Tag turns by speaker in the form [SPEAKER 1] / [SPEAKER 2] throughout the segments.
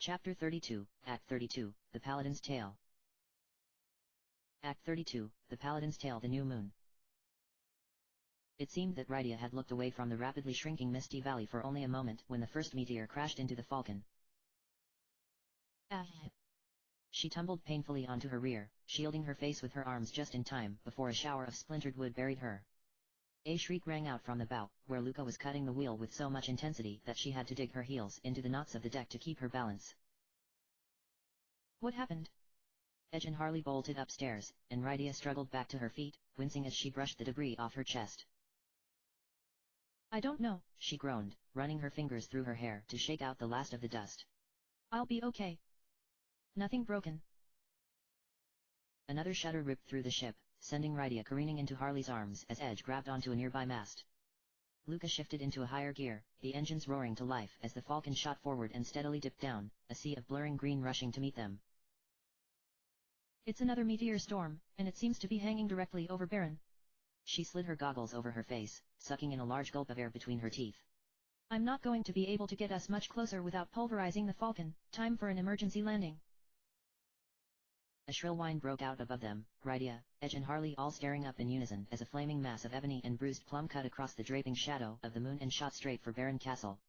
[SPEAKER 1] Chapter 32, Act 32, The Paladin's Tale. Act 32, The Paladin's Tale. The New Moon. It seemed that Rydia had looked away from the rapidly shrinking Misty Valley for only a moment when the first meteor crashed into the Falcon. Ah! She tumbled painfully onto her rear, shielding her face with her arms just in time before a shower of splintered wood buried her. A shriek rang out from the bow, where Luca was cutting the wheel with so much intensity that she had to dig her heels into the knots of the deck to keep her balance. What happened? Edge and Harley bolted upstairs, and Rydia struggled back to her feet, wincing as she brushed the debris off her chest. I don't know, she groaned, running her fingers through her hair to shake out the last of the dust. I'll be okay. Nothing broken. Another shudder ripped through the ship, sending Rydia careening into Harley's arms as Edge grabbed onto a nearby mast. Luca shifted into a higher gear, the engines roaring to life as the Falcon shot forward and steadily dipped down, a sea of blurring green rushing to meet them. It's another meteor storm, and it seems to be hanging directly over Baron. She slid her goggles over her face, sucking in a large gulp of air between her teeth. I'm not going to be able to get us much closer without pulverizing the Falcon. Time for an emergency landing. A shrill whine broke out above them, Rydia, Edge and Harley all staring up in unison as a flaming mass of ebony and bruised plum cut across the draping shadow of the moon and shot straight for Baron Castle.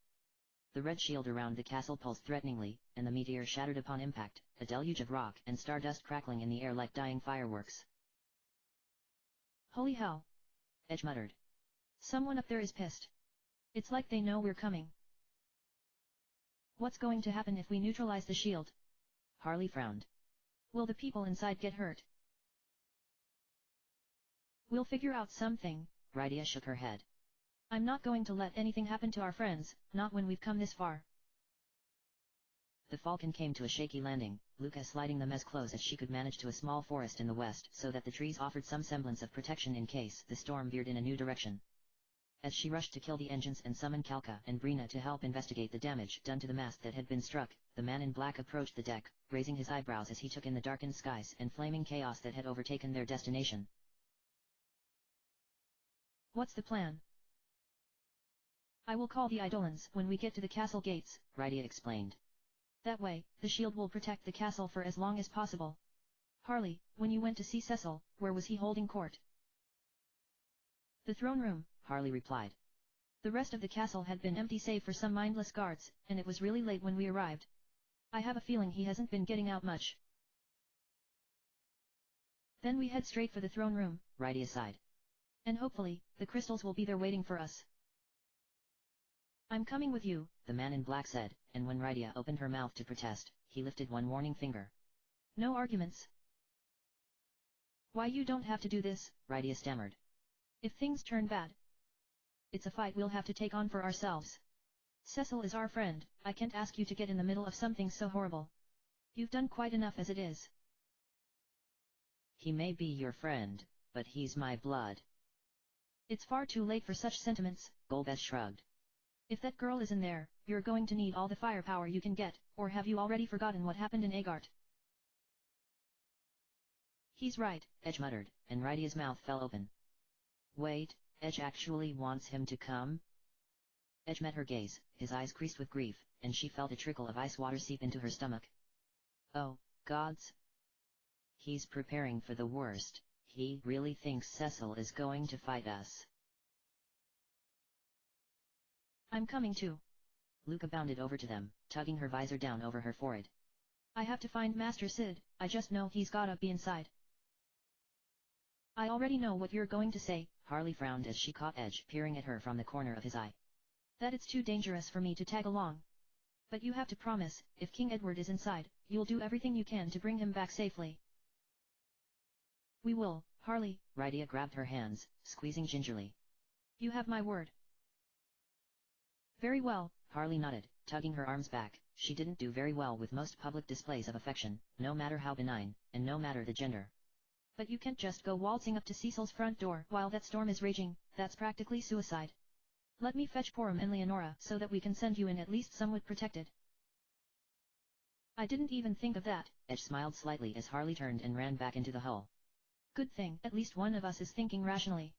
[SPEAKER 1] The red shield around the castle pulsed threateningly, and the meteor shattered upon impact, a deluge of rock and stardust crackling in the air like dying fireworks. Holy hell! Edge muttered. Someone up there is pissed. It's like they know we're coming. What's going to happen if we neutralize the shield? Harley frowned. Will the people inside get hurt? We'll figure out something, Rydia shook her head. I'm not going to let anything happen to our friends, not when we've come this far. The Falcon came to a shaky landing, Luca sliding them as close as she could manage to a small forest in the west so that the trees offered some semblance of protection in case the storm veered in a new direction. As she rushed to kill the engines and summon Kalka and Brina to help investigate the damage done to the mast that had been struck, the man in black approached the deck, raising his eyebrows as he took in the darkened skies and flaming chaos that had overtaken their destination. What's the plan? I will call the Eidolons when we get to the castle gates, Rydia explained. That way, the shield will protect the castle for as long as possible. Harley, when you went to see Cecil, where was he holding court? The throne room, Harley replied. The rest of the castle had been empty save for some mindless guards, and it was really late when we arrived. I have a feeling he hasn't been getting out much. Then we head straight for the throne room, Rydia sighed. And hopefully, the crystals will be there waiting for us. I'm coming with you, the man in black said, and when Rydia opened her mouth to protest, he lifted one warning finger. No arguments. Why you don't have to do this, Rydia stammered. If things turn bad, it's a fight we'll have to take on for ourselves. Cecil is our friend, I can't ask you to get in the middle of something so horrible. You've done quite enough as it is. He may be your friend, but he's my blood. It's far too late for such sentiments, Golbez shrugged. If that girl is in there, you're going to need all the firepower you can get, or have you already forgotten what happened in Agart? He's right, Edge muttered, and Rydia's mouth fell open. Wait, Edge actually wants him to come? Edge met her gaze, his eyes creased with grief, and she felt a trickle of ice water seep into her stomach. Oh, gods! He's preparing for the worst. He really thinks Cecil is going to fight us. I'm coming too. Luca bounded over to them, tugging her visor down over her forehead. I have to find Master Sid, I just know he's gotta be inside. I already know what you're going to say, Harley frowned as she caught Edge peering at her from the corner of his eye. That it's too dangerous for me to tag along. But you have to promise, if King Edward is inside, you'll do everything you can to bring him back safely. We will, Harley, Rydia grabbed her hands, squeezing gingerly. You have my word. Very well, Harley nodded, tugging her arms back. She didn't do very well with most public displays of affection, no matter how benign, and no matter the gender. But you can't just go waltzing up to Cecil's front door while that storm is raging, that's practically suicide. Let me fetch Porum and Leonora so that we can send you in at least somewhat protected. I didn't even think of that, Edge smiled slightly as Harley turned and ran back into the hull. Good thing, at least one of us is thinking rationally.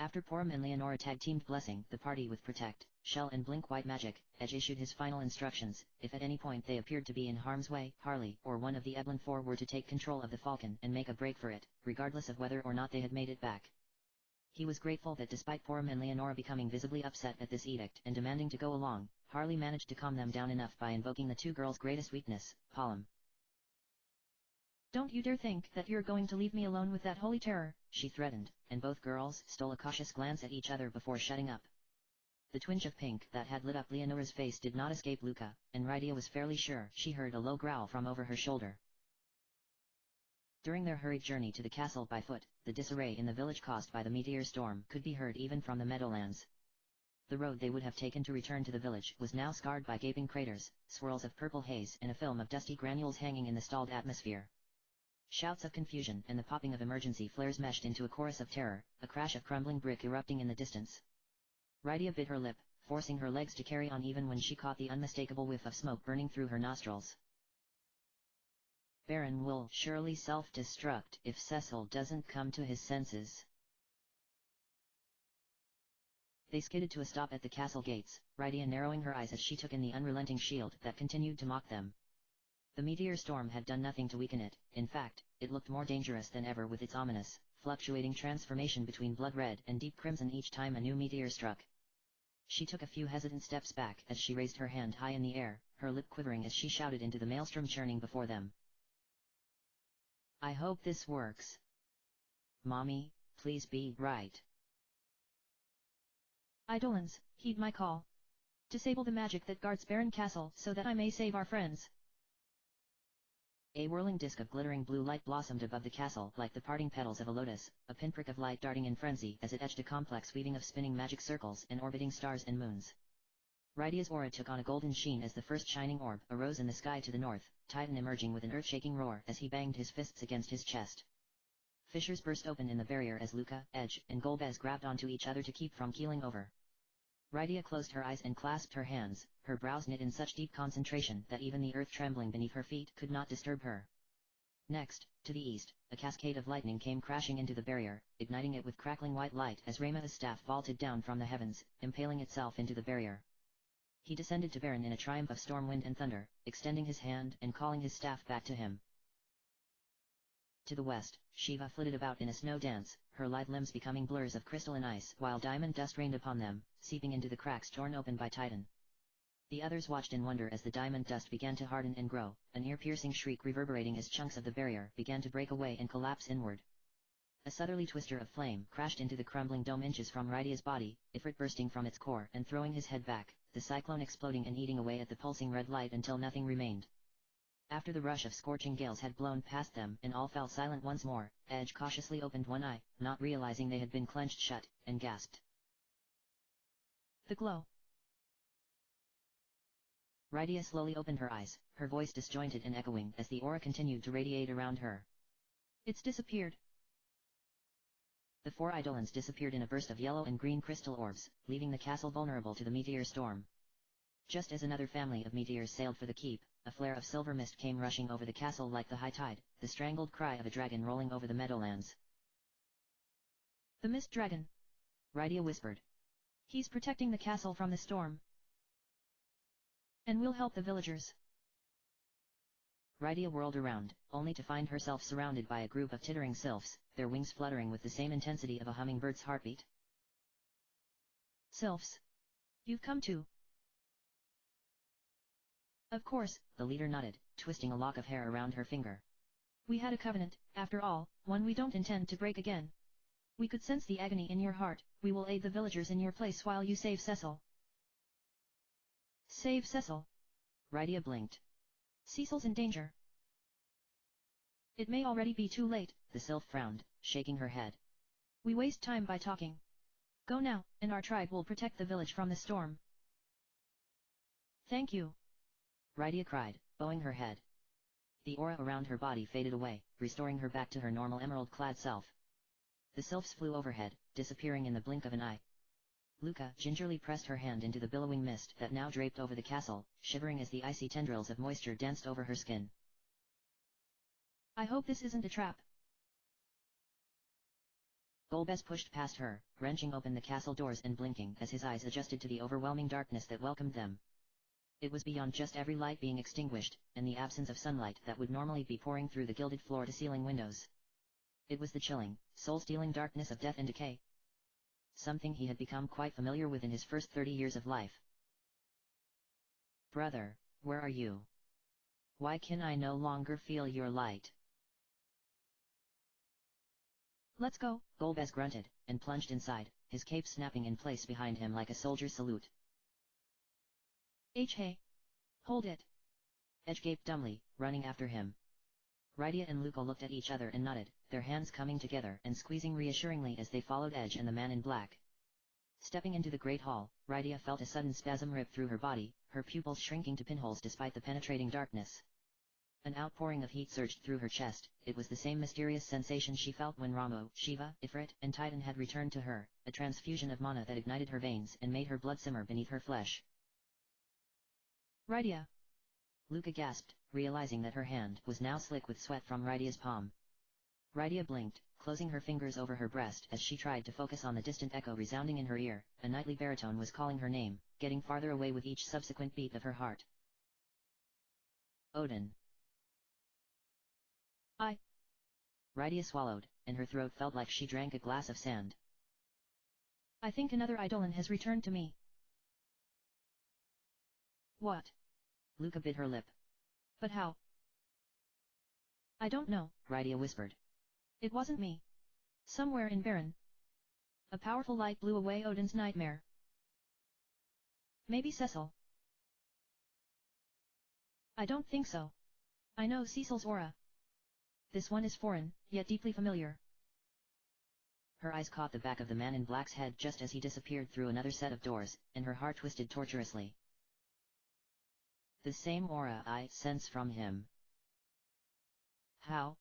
[SPEAKER 1] After Porum and Leonora tag-teamed blessing the party with Protect, Shell and Blink White Magic, Edge issued his final instructions: if at any point they appeared to be in harm's way, Harley or one of the Eblin Four were to take control of the Falcon and make a break for it, regardless of whether or not they had made it back. He was grateful that despite Porum and Leonora becoming visibly upset at this edict and demanding to go along, Harley managed to calm them down enough by invoking the two girls' greatest weakness, Porum.
[SPEAKER 2] "Don't you dare think that you're going to leave me alone with that holy terror,"
[SPEAKER 1] she threatened, and both girls stole a cautious glance at each other before shutting up. The twinge of pink that had lit up Leonora's face did not escape Luca, and Rydia was fairly sure she heard a low growl from over her shoulder. During their hurried journey to the castle by foot, the disarray in the village caused by the meteor storm could be heard even from the meadowlands. The road they would have taken to return to the village was now scarred by gaping craters, swirls of purple haze and a film of dusty granules hanging in the stalled atmosphere. Shouts of confusion and the popping of emergency flares meshed into a chorus of terror, a crash of crumbling brick erupting in the distance. Rydia bit her lip, forcing her legs to carry on even when she caught the unmistakable whiff of smoke burning through her nostrils. Baron will surely self-destruct if Cecil doesn't come to his senses. They skidded to a stop at the castle gates, Rydia narrowing her eyes as she took in the unrelenting shield that continued to mock them. The meteor storm had done nothing to weaken it. In fact, it looked more dangerous than ever with its ominous, fluctuating transformation between blood red and deep crimson each time a new meteor struck. She took a few hesitant steps back as she raised her hand high in the air, her lip quivering as she shouted into the maelstrom churning before them. "I hope this works. Mommy, please be right."
[SPEAKER 2] "Eidolons, heed my call. Disable the magic that guards Baron Castle so that I may save our friends."
[SPEAKER 1] A whirling disk of glittering blue light blossomed above the castle like the parting petals of a lotus, a pinprick of light darting in frenzy as it etched a complex weaving of spinning magic circles and orbiting stars and moons. Rydia's aura took on a golden sheen as the first shining orb arose in the sky to the north, Titan emerging with an earth-shaking roar as he banged his fists against his chest. Fissures burst open in the barrier as Luca, Edge, and Golbez grabbed onto each other to keep from keeling over. Rydia closed her eyes and clasped her hands, her brows knit in such deep concentration that even the earth trembling beneath her feet could not disturb her. Next, to the east, a cascade of lightning came crashing into the barrier, igniting it with crackling white light as Rayma's staff vaulted down from the heavens, impaling itself into the barrier. He descended to Baron in a triumph of storm wind and thunder, extending his hand and calling his staff back to him. To the west, Shiva flitted about in a snow dance, her lithe limbs becoming blurs of crystal and ice while diamond dust rained upon them, seeping into the cracks torn open by Titan. The others watched in wonder as the diamond dust began to harden and grow, an ear-piercing shriek reverberating as chunks of the barrier began to break away and collapse inward. A southerly twister of flame crashed into the crumbling dome inches from Rydia's body, Ifrit bursting from its core and throwing his head back, the cyclone exploding and eating away at the pulsing red light until nothing remained. After the rush of scorching gales had blown past them and all fell silent once more, Edge cautiously opened one eye, not realizing they had been clenched shut, and gasped.
[SPEAKER 2] "The glow."
[SPEAKER 1] Rydia slowly opened her eyes, her voice disjointed and echoing as the aura continued to radiate around her.
[SPEAKER 2] "It's disappeared."
[SPEAKER 1] The four Eidolons disappeared in a burst of yellow and green crystal orbs, leaving the castle vulnerable to the meteor storm. Just as another family of meteors sailed for the keep, a flare of silver mist came rushing over the castle like the high tide, the strangled cry of a dragon rolling over the meadowlands.
[SPEAKER 2] "The Mist Dragon,"
[SPEAKER 1] Rydia whispered.
[SPEAKER 2] "He's protecting the castle from the storm. And we'll help the villagers."
[SPEAKER 1] Rydia whirled around, only to find herself surrounded by a group of tittering sylphs, their wings fluttering with the same intensity of a hummingbird's heartbeat.
[SPEAKER 2] "Sylphs. You've come too." "Of course,"
[SPEAKER 1] the leader nodded, twisting a lock of hair around her finger.
[SPEAKER 2] "We had a covenant, after all, one we don't intend to break again. We could sense the agony in your heart, we will aid the villagers in your place while you save Cecil." "Save Cecil?"
[SPEAKER 1] Rydia blinked.
[SPEAKER 2] "Cecil's in danger." "It may already be too late,"
[SPEAKER 1] the sylph frowned, shaking her head.
[SPEAKER 2] "We waste time by talking. Go now, and our tribe will protect the village from the storm." "Thank you,"
[SPEAKER 1] Rydia cried, bowing her head. The aura around her body faded away, restoring her back to her normal emerald-clad self. The sylphs flew overhead, disappearing in the blink of an eye. Luca gingerly pressed her hand into the billowing mist that now draped over the castle, shivering as the icy tendrils of moisture danced over her skin.
[SPEAKER 2] "I hope this isn't a trap."
[SPEAKER 1] Golbez pushed past her, wrenching open the castle doors and blinking as his eyes adjusted to the overwhelming darkness that welcomed them. It was beyond just every light being extinguished, and the absence of sunlight that would normally be pouring through the gilded floor-to-ceiling windows. It was the chilling, soul-stealing darkness of death and decay. Something he had become quite familiar with in his first 30 years of life. "Brother, where are you? Why can I no longer feel your light?"
[SPEAKER 2] "Let's go,"
[SPEAKER 1] Golbez grunted, and plunged inside, his cape snapping in place behind him like a soldier's salute.
[SPEAKER 2] Hey! Hold it!"
[SPEAKER 1] Edge gaped dumbly, running after him. Rydia and Luca looked at each other and nodded, their hands coming together and squeezing reassuringly as they followed Edge and the man in black. Stepping into the great hall, Rydia felt a sudden spasm rip through her body, her pupils shrinking to pinholes despite the penetrating darkness. An outpouring of heat surged through her chest. It was the same mysterious sensation she felt when Ramo, Shiva, Ifrit, and Titan had returned to her, a transfusion of mana that ignited her veins and made her blood simmer beneath her flesh.
[SPEAKER 2] "Rydia!"
[SPEAKER 1] Luca gasped, realizing that her hand was now slick with sweat from Rydia's palm. Rydia blinked, closing her fingers over her breast as she tried to focus on the distant echo resounding in her ear. A nightly baritone was calling her name, getting farther away with each subsequent beat of her heart. "Odin." Rydia swallowed, and her throat felt like she drank a glass of sand.
[SPEAKER 2] "I think another Eidolon has returned to me." "What?"
[SPEAKER 1] Luca bit her lip.
[SPEAKER 2] "But how?" "I don't know,"
[SPEAKER 1] Rydia whispered.
[SPEAKER 2] "It wasn't me. Somewhere in Baron. A powerful light blew away Odin's nightmare. Maybe Cecil." "I don't think so. I know Cecil's aura. This one is foreign, yet deeply familiar."
[SPEAKER 1] Her eyes caught the back of the man in black's head just as he disappeared through another set of doors, and her heart twisted torturously. "The same aura I sense from him. How?"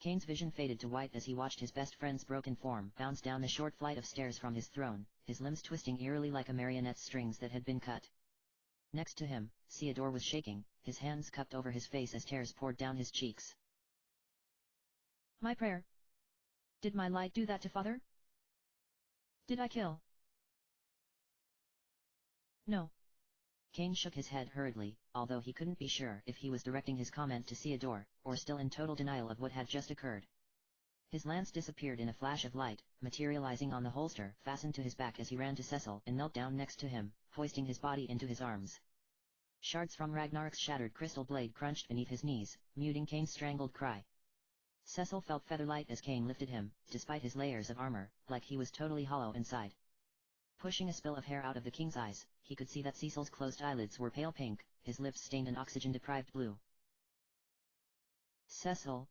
[SPEAKER 1] Kane's vision faded to white as he watched his best friend's broken form bounce down the short flight of stairs from his throne, his limbs twisting eerily like a marionette's strings that had been cut. Next to him, Theodore was shaking, his hands cupped over his face as tears poured down his cheeks.
[SPEAKER 2] "My prayer. Did my light do that to Father? Did I kill?" "No."
[SPEAKER 1] Kane shook his head hurriedly, although he couldn't be sure if he was directing his comment to Theodore, or still in total denial of what had just occurred. His lance disappeared in a flash of light, materializing on the holster fastened to his back as he ran to Cecil and knelt down next to him, hoisting his body into his arms. Shards from Ragnarok's shattered crystal blade crunched beneath his knees, muting Kane's strangled cry. Cecil felt featherlight as Kane lifted him, despite his layers of armor, like he was totally hollow inside. Pushing a spill of hair out of the king's eyes, he could see that Cecil's closed eyelids were pale pink, his lips stained an oxygen-deprived blue. "Cecil.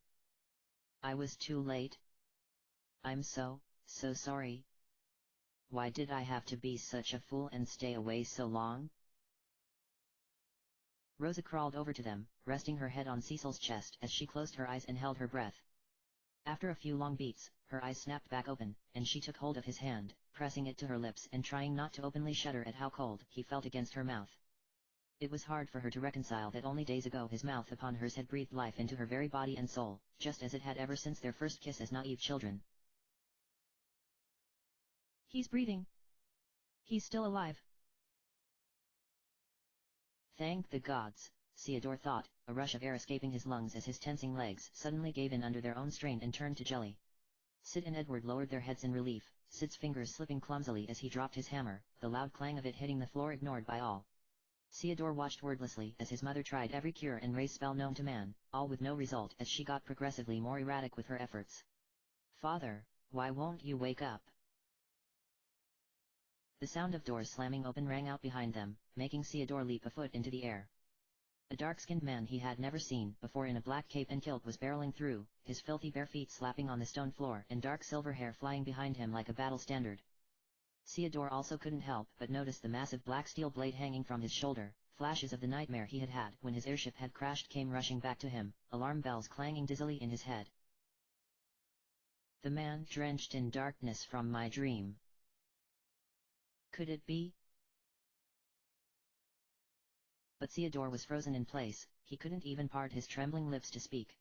[SPEAKER 1] I was too late. I'm so sorry. Why did I have to be such a fool and stay away so long?" Rosa crawled over to them, resting her head on Cecil's chest as she closed her eyes and held her breath. After a few long beats, her eyes snapped back open, and she took hold of his hand, pressing it to her lips and trying not to openly shudder at how cold he felt against her mouth. It was hard for her to reconcile that only days ago his mouth upon hers had breathed life into her very body and soul, just as it had ever since their first kiss as naive children.
[SPEAKER 2] "He's breathing. He's still alive."
[SPEAKER 1] Thank the gods, Theodore thought, a rush of air escaping his lungs as his tensing legs suddenly gave in under their own strain and turned to jelly. Sid and Edward lowered their heads in relief, Sid's fingers slipping clumsily as he dropped his hammer, the loud clang of it hitting the floor ignored by all. Theodore watched wordlessly as his mother tried every cure and raise spell known to man, all with no result as she got progressively more erratic with her efforts. "Father, why won't you wake up?" The sound of doors slamming open rang out behind them, making Theodore leap a foot into the air. A dark-skinned man he had never seen before in a black cape and kilt was barreling through, his filthy bare feet slapping on the stone floor and dark silver hair flying behind him like a battle standard. Theodore also couldn't help but notice the massive black steel blade hanging from his shoulder. Flashes of the nightmare he had had when his airship had crashed came rushing back to him, alarm bells clanging dizzily in his head. The man drenched in darkness from my dream. Could it be? But Theodore was frozen in place, he couldn't even part his trembling lips to speak.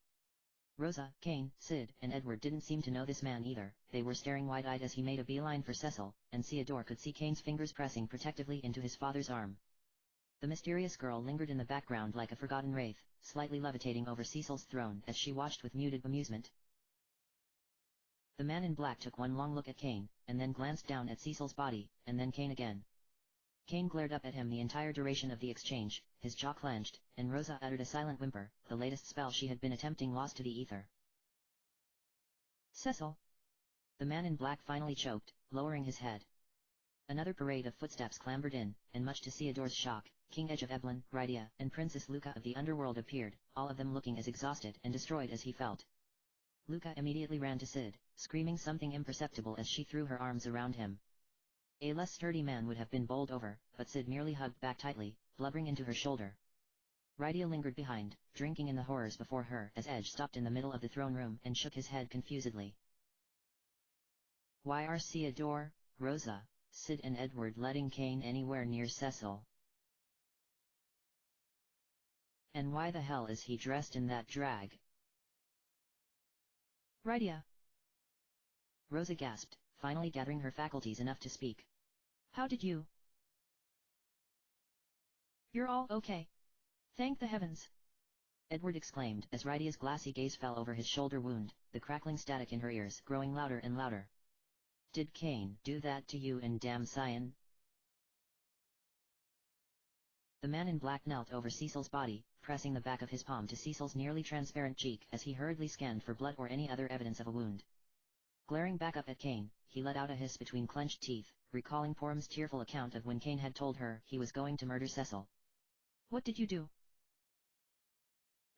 [SPEAKER 1] Rosa, Kane, Sid, and Edward didn't seem to know this man either, they were staring wide-eyed as he made a beeline for Cecil, and Theodore could see Kane's fingers pressing protectively into his father's arm. The mysterious girl lingered in the background like a forgotten wraith, slightly levitating over Cecil's throne as she watched with muted amusement. The man in black took one long look at Kane, and then glanced down at Cecil's body, and then Kane again. Kane glared up at him the entire duration of the exchange, his jaw clenched, and Rosa uttered a silent whimper, the latest spell she had been attempting lost to the ether.
[SPEAKER 2] Cecil.
[SPEAKER 1] The man in black finally choked, lowering his head. Another parade of footsteps clambered in, and much to Theodore's shock, King Edge of Eblan, Rydia, and Princess Luca of the underworld appeared, all of them looking as exhausted and destroyed as he felt. Luca immediately ran to Sid, screaming something imperceptible as she threw her arms around him. A less sturdy man would have been bowled over, but Sid merely hugged back tightly, blubbering into her shoulder. Rydia lingered behind, drinking in the horrors before her as Edge stopped in the middle of the throne room and shook his head confusedly. Why are Theodore, Rosa, Sid and Edward letting Kane anywhere near Cecil? And why the hell is he dressed in that drag?
[SPEAKER 2] Rydia.
[SPEAKER 1] Rosa gasped, finally gathering her faculties enough to speak.
[SPEAKER 2] How did you? You're all okay. Thank the heavens.
[SPEAKER 1] Edward exclaimed as Rydia's glassy gaze fell over his shoulder wound, the crackling static in her ears growing louder and louder. Did Kane do that to you and damn Cyan? The man in black knelt over Cecil's body, pressing the back of his palm to Cecil's nearly transparent cheek as he hurriedly scanned for blood or any other evidence of a wound. Glaring back up at Kane, he let out a hiss between clenched teeth, recalling Porum's tearful account of when Kane had told her he was going to murder Cecil.
[SPEAKER 2] What did you do?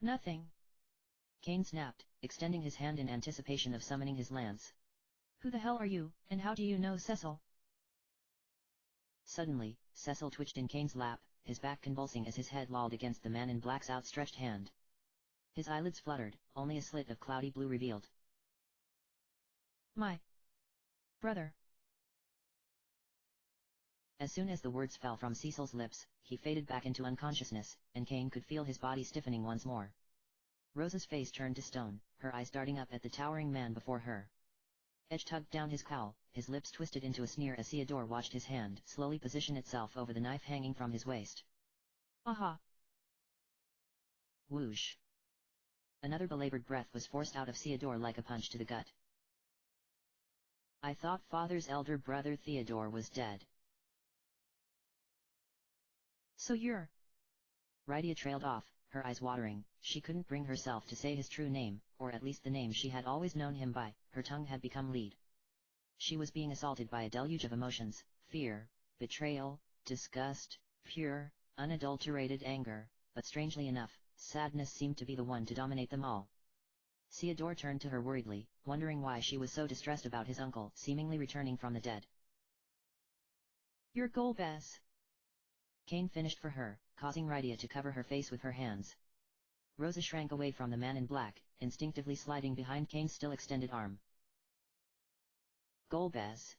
[SPEAKER 2] Nothing.
[SPEAKER 1] Kane snapped, extending his hand in anticipation of summoning his lance.
[SPEAKER 2] Who the hell are you, and how do you know Cecil?
[SPEAKER 1] Suddenly, Cecil twitched in Kane's lap, his back convulsing as his head lolled against the man in black's outstretched hand. His eyelids fluttered, only a slit of cloudy blue revealed.
[SPEAKER 2] My brother.
[SPEAKER 1] As soon as the words fell from Cecil's lips, he faded back into unconsciousness, and Kane could feel his body stiffening once more. Rosa's face turned to stone, her eyes darting up at the towering man before her. Edge tugged down his cowl, his lips twisted into a sneer as Theodore watched his hand slowly position itself over the knife hanging from his waist.
[SPEAKER 2] Aha!
[SPEAKER 1] Whoosh! Another belabored breath was forced out of Theodore like a punch to the gut. I thought Father's elder brother Theodore was dead.
[SPEAKER 2] So you're...
[SPEAKER 1] Rydia trailed off, her eyes watering. She couldn't bring herself to say his true name, or at least the name she had always known him by, her tongue had become lead. She was being assaulted by a deluge of emotions, fear, betrayal, disgust, pure, unadulterated anger, but strangely enough, sadness seemed to be the one to dominate them all. Theodore turned to her worriedly, wondering why she was so distressed about his uncle seemingly returning from the dead.
[SPEAKER 2] You're Golbez.
[SPEAKER 1] Kane finished for her, causing Rydia to cover her face with her hands. Rosa shrank away from the man in black, instinctively sliding behind Kane's still extended arm. Golbez.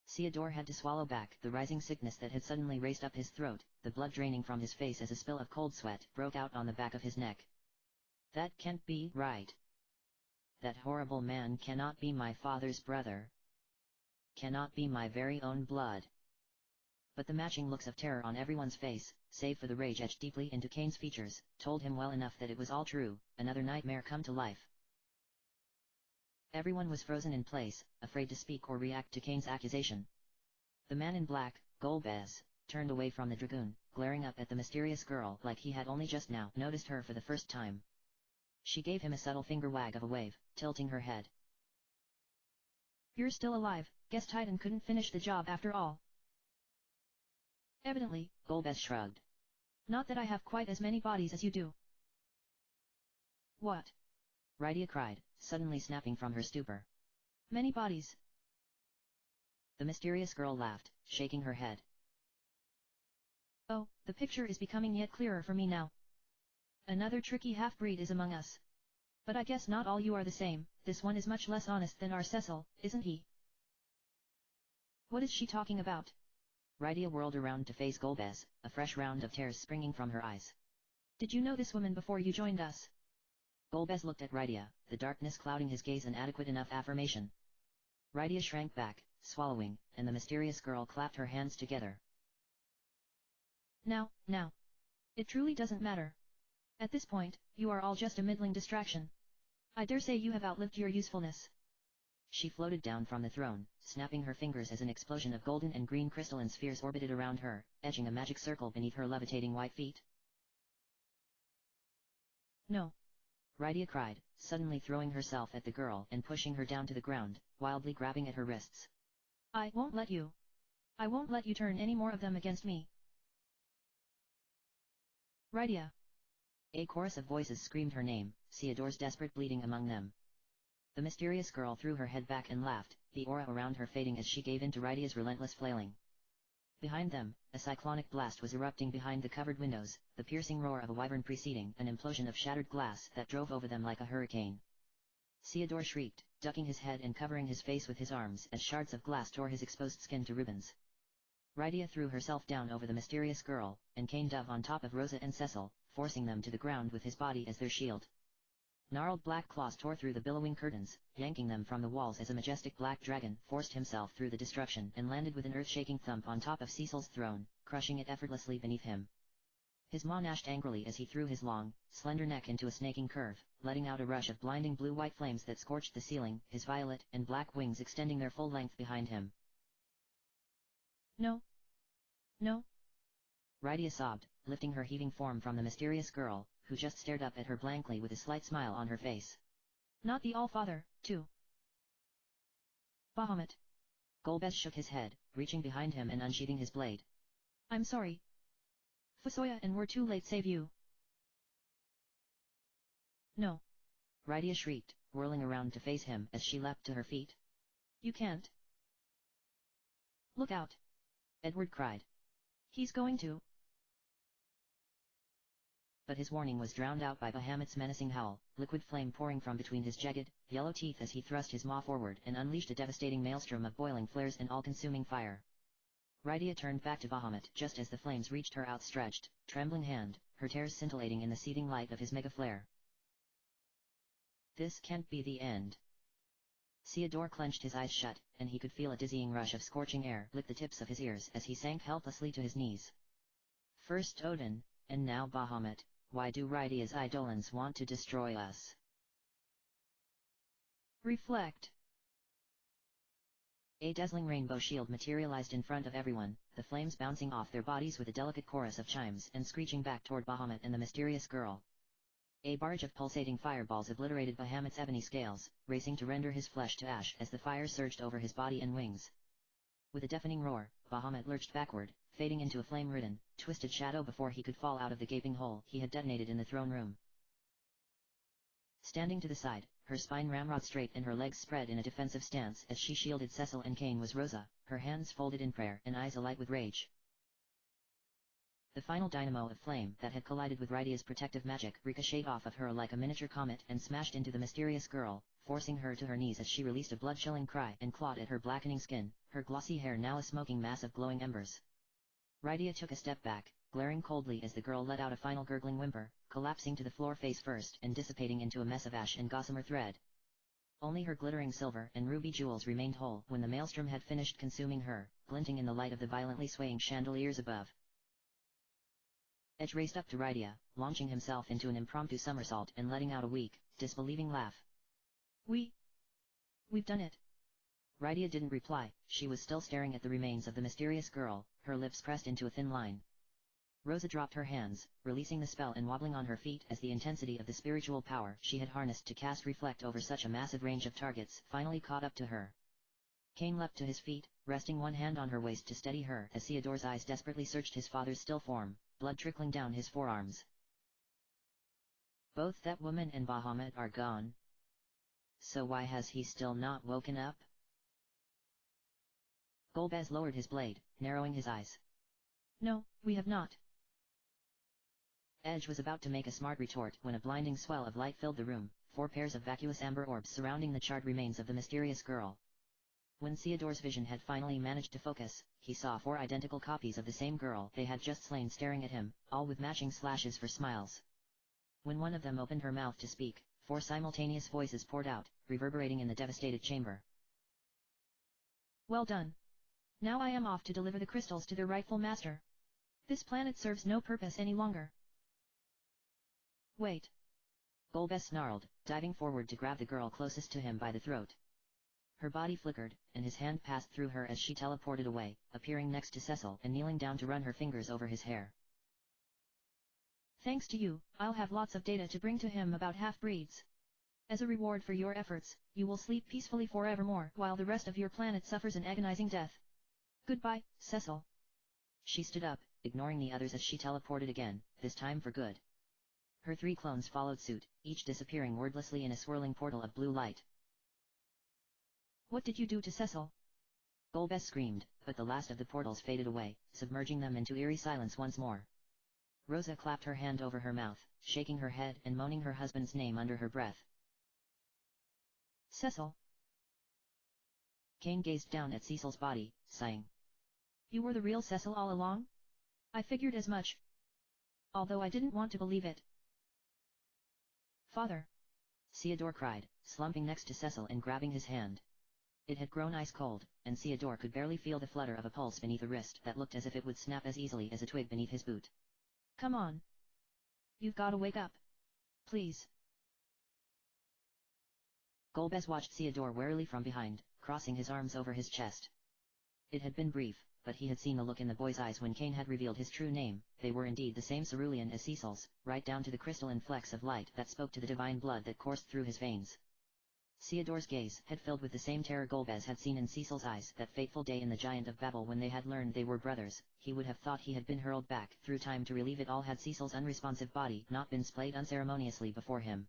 [SPEAKER 1] Theodore had to swallow back the rising sickness that had suddenly raced up his throat, the blood draining from his face as a spill of cold sweat broke out on the back of his neck. That can't be right. That horrible man cannot be my father's brother. Cannot be my very own blood. But the matching looks of terror on everyone's face, save for the rage etched deeply into Kane's features, told him well enough that it was all true, another nightmare come to life. Everyone was frozen in place, afraid to speak or react to Kane's accusation. The man in black, Golbez, turned away from the dragoon, glaring up at the mysterious girl like he had only just now noticed her for the first time. She gave him a subtle finger wag of a wave, tilting her head.
[SPEAKER 2] You're still alive, guess Titan couldn't finish the job after all. Evidently,
[SPEAKER 1] Golbez shrugged.
[SPEAKER 2] Not that I have quite as many bodies as you do. What?
[SPEAKER 1] Rydia cried, suddenly snapping from her stupor.
[SPEAKER 2] Many bodies.
[SPEAKER 1] The mysterious girl laughed, shaking her head.
[SPEAKER 2] Oh, the picture is becoming yet clearer for me now. Another tricky half-breed is among us. But I guess not all you are the same, this one is much less honest than our Cecil, isn't he? What is she talking about?
[SPEAKER 1] Rydia whirled around to face Golbez, a fresh round of tears springing from her eyes.
[SPEAKER 2] Did you know this woman before you joined us?
[SPEAKER 1] Golbez looked at Rydia, the darkness clouding his gaze, an adequate enough affirmation. Rydia shrank back, swallowing, and the mysterious girl clapped her hands together.
[SPEAKER 2] Now. It truly doesn't matter. At this point, you are all just a middling distraction. I dare say you have outlived your usefulness.
[SPEAKER 1] She floated down from the throne, snapping her fingers as an explosion of golden and green crystalline spheres orbited around her, etching a magic circle beneath her levitating white feet.
[SPEAKER 2] No.
[SPEAKER 1] Rydia cried, suddenly throwing herself at the girl and pushing her down to the ground, wildly grabbing at her wrists.
[SPEAKER 2] I won't let you. I won't let you turn any more of them against me. Rydia.
[SPEAKER 1] A chorus of voices screamed her name, Theodore's desperate bleating among them. The mysterious girl threw her head back and laughed, the aura around her fading as she gave in to Rydia's relentless flailing. Behind them, a cyclonic blast was erupting behind the covered windows, the piercing roar of a wyvern preceding an implosion of shattered glass that drove over them like a hurricane. Theodore shrieked, ducking his head and covering his face with his arms as shards of glass tore his exposed skin to ribbons. Rydia threw herself down over the mysterious girl, and Cain dove on top of Rosa and Cecil, forcing them to the ground with his body as their shield. Gnarled black claws tore through the billowing curtains, yanking them from the walls as a majestic black dragon forced himself through the destruction and landed with an earth-shaking thump on top of Cecil's throne, crushing it effortlessly beneath him. His maw gnashed angrily as he threw his long, slender neck into a snaking curve, letting out a rush of blinding blue-white flames that scorched the ceiling, his violet and black wings extending their full length behind him.
[SPEAKER 2] No.
[SPEAKER 1] Rydia sobbed, lifting her heaving form from the mysterious girl, who just stared up at her blankly with a slight smile on her face.
[SPEAKER 2] Not the All-Father, too. Bahamut.
[SPEAKER 1] Golbez shook his head, reaching behind him and unsheathing his blade.
[SPEAKER 2] I'm sorry. Fusoya and we're too late save you. No.
[SPEAKER 1] Rydia shrieked, whirling around to face him as she leapt to her feet.
[SPEAKER 2] You can't. Look out.
[SPEAKER 1] Edward cried.
[SPEAKER 2] He's going to.
[SPEAKER 1] But his warning was drowned out by Bahamut's menacing howl, liquid flame pouring from between his jagged, yellow teeth as he thrust his maw forward and unleashed a devastating maelstrom of boiling flares and all-consuming fire. Rydia turned back to Bahamut just as the flames reached her outstretched, trembling hand, her tears scintillating in the seething light of his mega flare. This can't be the end. Theodore clenched his eyes shut, and he could feel a dizzying rush of scorching air lick the tips of his ears as he sank helplessly to his knees. First Odin, and now Bahamut, why do Rydia's Eidolons want to destroy us?
[SPEAKER 2] Reflect.
[SPEAKER 1] A dazzling rainbow shield materialized in front of everyone, the flames bouncing off their bodies with a delicate chorus of chimes and screeching back toward Bahamut and the mysterious girl. A barrage of pulsating fireballs obliterated Bahamut's ebony scales, racing to render his flesh to ash as the fire surged over his body and wings. With a deafening roar, Bahamut lurched backward, fading into a flame-ridden, twisted shadow before he could fall out of the gaping hole he had detonated in the throne room. Standing to the side, her spine ramrod straight and her legs spread in a defensive stance as she shielded Cecil and Cain was Rosa, her hands folded in prayer and eyes alight with rage. The final dynamo of flame that had collided with Rydia's protective magic ricocheted off of her like a miniature comet and smashed into the mysterious girl, forcing her to her knees as she released a blood-chilling cry and clawed at her blackening skin, her glossy hair now a smoking mass of glowing embers. Rydia took a step back, glaring coldly as the girl let out a final gurgling whimper, collapsing to the floor face first and dissipating into a mess of ash and gossamer thread. Only her glittering silver and ruby jewels remained whole when the maelstrom had finished consuming her, glinting in the light of the violently swaying chandeliers above. Edge raced up to Rydia, launching himself into an impromptu somersault and letting out a weak, disbelieving laugh.
[SPEAKER 2] We've done it.
[SPEAKER 1] Rydia didn't reply, she was still staring at the remains of the mysterious girl, her lips pressed into a thin line. Rosa dropped her hands, releasing the spell and wobbling on her feet as the intensity of the spiritual power she had harnessed to cast reflect over such a massive range of targets finally caught up to her. Cain leapt to his feet, resting one hand on her waist to steady her as Theodore's eyes desperately searched his father's still form, blood trickling down his forearms. Both that woman and Bahamut are gone. So why has he still not woken up? Golbez lowered his blade, narrowing his eyes.
[SPEAKER 2] No, we have not.
[SPEAKER 1] Edge was about to make a smart retort when a blinding swell of light filled the room, 4 pairs of vacuous amber orbs surrounding the charred remains of the mysterious girl. When Theodore's vision had finally managed to focus, he saw 4 identical copies of the same girl they had just slain staring at him, all with matching slashes for smiles. When one of them opened her mouth to speak, 4 simultaneous voices poured out, reverberating in the devastated chamber.
[SPEAKER 2] Well done. Now I am off to deliver the crystals to their rightful master. This planet serves no purpose any longer. Wait.
[SPEAKER 1] Golbez snarled, diving forward to grab the girl closest to him by the throat. Her body flickered, and his hand passed through her as she teleported away, appearing next to Cecil and kneeling down to run her fingers over his hair.
[SPEAKER 2] Thanks to you, I'll have lots of data to bring to him about half-breeds. As a reward for your efforts, you will sleep peacefully forevermore while the rest of your planet suffers an agonizing death. Goodbye, Cecil.
[SPEAKER 1] She stood up, ignoring the others as she teleported again, this time for good. Her 3 clones followed suit, each disappearing wordlessly in a swirling portal of blue light.
[SPEAKER 2] What did you do to Cecil?
[SPEAKER 1] Golbez screamed, but the last of the portals faded away, submerging them into eerie silence once more. Rosa clapped her hand over her mouth, shaking her head and moaning her husband's name under her breath.
[SPEAKER 2] Cecil.
[SPEAKER 1] Kane gazed down at Cecil's body, sighing.
[SPEAKER 2] You were the real Cecil all along? I figured as much. Although I didn't want to believe it. Father.
[SPEAKER 1] Theodore cried, slumping next to Cecil and grabbing his hand. It had grown ice cold, and Theodore could barely feel the flutter of a pulse beneath a wrist that looked as if it would snap as easily as a twig beneath his boot.
[SPEAKER 2] Come on. You've gotta wake up. Please.
[SPEAKER 1] Golbez watched Theodore warily from behind, crossing his arms over his chest. It had been brief, but he had seen the look in the boy's eyes when Kane had revealed his true name. They were indeed the same cerulean as Cecil's, right down to the crystalline flecks of light that spoke to the divine blood that coursed through his veins. Theodore's gaze had filled with the same terror Golbez had seen in Cecil's eyes that fateful day in the Giant of Babel when they had learned they were brothers. He would have thought he had been hurled back through time to relieve it all had Cecil's unresponsive body not been splayed unceremoniously before him.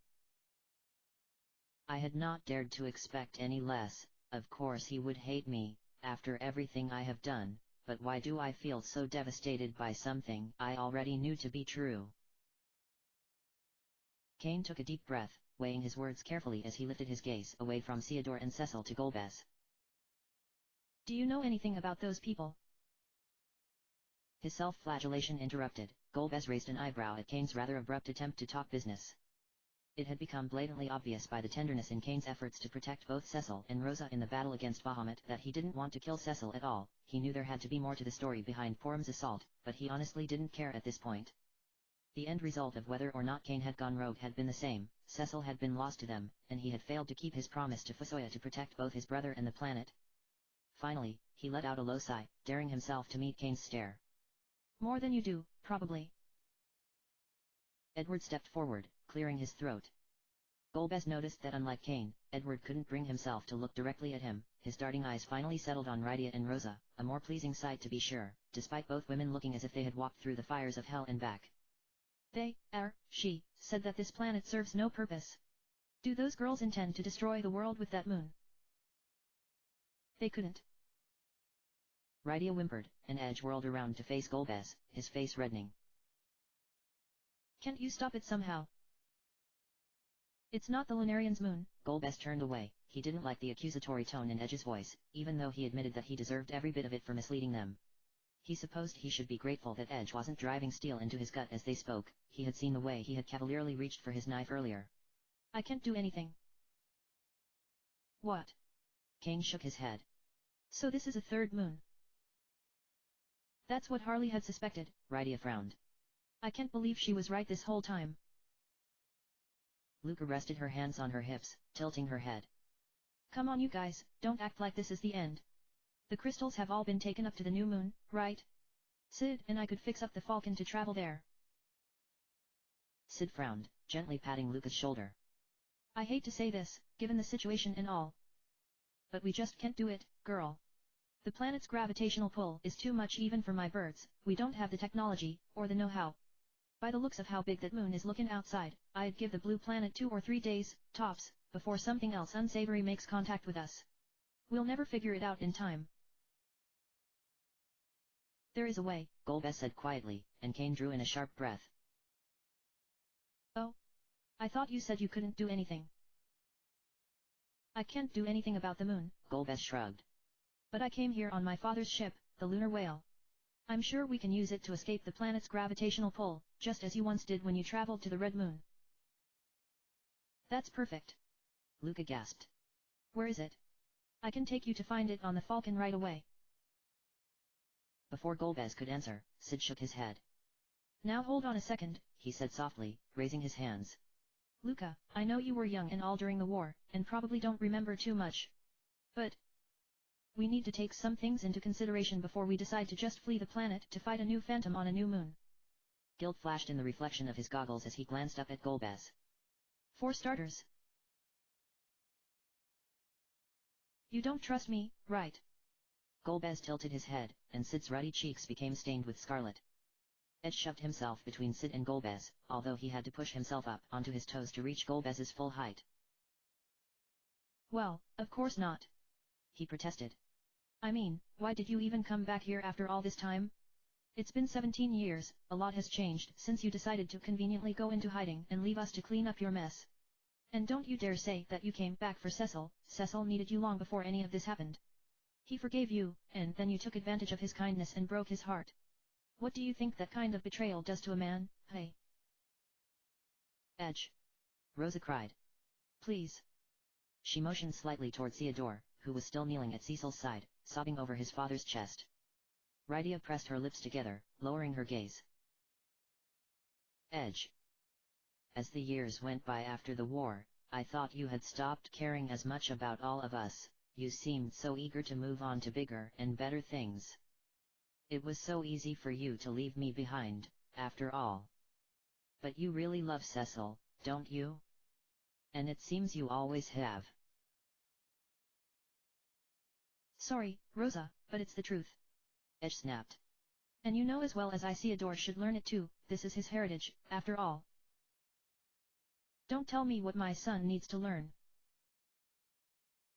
[SPEAKER 1] I had not dared to expect any less. Of course he would hate me, after everything I have done, but why do I feel so devastated by something I already knew to be true? Kane took a deep breath, weighing his words carefully as he lifted his gaze away from Theodore and Cecil to Golbez.
[SPEAKER 2] Do you know anything about those people?
[SPEAKER 1] His self-flagellation interrupted. Golbez raised an eyebrow at Kane's rather abrupt attempt to talk business. It had become blatantly obvious by the tenderness in Kane's efforts to protect both Cecil and Rosa in the battle against Bahamut that he didn't want to kill Cecil at all. He knew there had to be more to the story behind Porum's assault, but he honestly didn't care at this point. The end result of whether or not Kane had gone rogue had been the same. Cecil had been lost to them, and he had failed to keep his promise to Fusoya to protect both his brother and the planet. Finally, he let out a low sigh, daring himself to meet Kane's stare.
[SPEAKER 2] More than you do, probably.
[SPEAKER 1] Edward stepped forward, clearing his throat. Golbez noticed that unlike Kane, Edward couldn't bring himself to look directly at him. His darting eyes finally settled on Rydia and Rosa, a more pleasing sight to be sure, despite both women looking as if they had walked through the fires of hell and back.
[SPEAKER 2] She said that this planet serves no purpose. Do those girls intend to destroy the world with that moon? They couldn't.
[SPEAKER 1] Rydia whimpered, and Edge whirled around to face Golbez, his face reddening.
[SPEAKER 2] Can't you stop it somehow? It's not the Lunarian's moon.
[SPEAKER 1] Golbez turned away. He didn't like the accusatory tone in Edge's voice, even though he admitted that he deserved every bit of it for misleading them. He supposed he should be grateful that Edge wasn't driving steel into his gut as they spoke. He had seen the way he had cavalierly reached for his knife earlier.
[SPEAKER 2] I can't do anything. What?
[SPEAKER 1] Kane shook his head.
[SPEAKER 2] So this is a third moon. That's what Harley had suspected.
[SPEAKER 1] Rydia frowned.
[SPEAKER 2] I can't believe she was right this whole time.
[SPEAKER 1] Luca rested her hands on her hips, tilting her head.
[SPEAKER 2] Come on you guys, don't act like this is the end. The crystals have all been taken up to the new moon, right? Sid and I could fix up the Falcon to travel there.
[SPEAKER 1] Sid frowned, gently patting Luca's shoulder.
[SPEAKER 2] I hate to say this, given the situation and all. But we just can't do it, girl. The planet's gravitational pull is too much even for my birds. We don't have the technology, or the know-how. By the looks of how big that moon is looking outside, I'd give the blue planet 2 or 3 days, tops, before something else unsavory makes contact with us. We'll never figure it out in time.
[SPEAKER 1] There is a way, Golbez said quietly, and Kane drew in a sharp breath.
[SPEAKER 2] Oh? I thought you said you couldn't do anything. I can't do anything about the moon.
[SPEAKER 1] Golbez shrugged.
[SPEAKER 2] But I came here on my father's ship, the Lunar Whale. I'm sure we can use it to escape the planet's gravitational pull, just as you once did when you traveled to the Red Moon. That's perfect.
[SPEAKER 1] Luca gasped.
[SPEAKER 2] Where is it? I can take you to find it on the Falcon right away.
[SPEAKER 1] Before Golbez could answer, Sid shook his head.
[SPEAKER 2] Now hold on a second,
[SPEAKER 1] he said softly, raising his hands.
[SPEAKER 2] Luca, I know you were young and all during the war, and probably don't remember too much. But we need to take some things into consideration before we decide to just flee the planet to fight a new phantom on a new moon.
[SPEAKER 1] Guilt flashed in the reflection of his goggles as he glanced up at Golbez.
[SPEAKER 2] For starters, you don't trust me, right?
[SPEAKER 1] Golbez tilted his head, and Sid's ruddy cheeks became stained with scarlet. Edge shoved himself between Sid and Golbez, although he had to push himself up onto his toes to reach Golbez's full height.
[SPEAKER 2] Well, of course not.
[SPEAKER 1] He protested.
[SPEAKER 2] I mean, why did you even come back here after all this time? It's been 17 years, a lot has changed since you decided to conveniently go into hiding and leave us to clean up your mess. And don't you dare say that you came back for Cecil. Cecil needed you long before any of this happened. He forgave you, and then you took advantage of his kindness and broke his heart. What do you think that kind of betrayal does to a man, hey?
[SPEAKER 1] Edge. Rosa cried.
[SPEAKER 2] Please.
[SPEAKER 1] She motioned slightly toward Theodore, who was still kneeling at Cecil's side, sobbing over his father's chest. Rydia pressed her lips together, lowering her gaze. Edge. As the years went by after the war, I thought you had stopped caring as much about all of us. You seemed so eager to move on to bigger and better things. It was so easy for you to leave me behind, after all. But you really love Cecil, don't you? And it seems you always have.
[SPEAKER 2] Sorry, Rosa, but it's the truth.
[SPEAKER 1] Edge snapped.
[SPEAKER 2] And you know as well as I Theodore should learn it too, this is his heritage, after all. Don't tell me what my son needs to learn.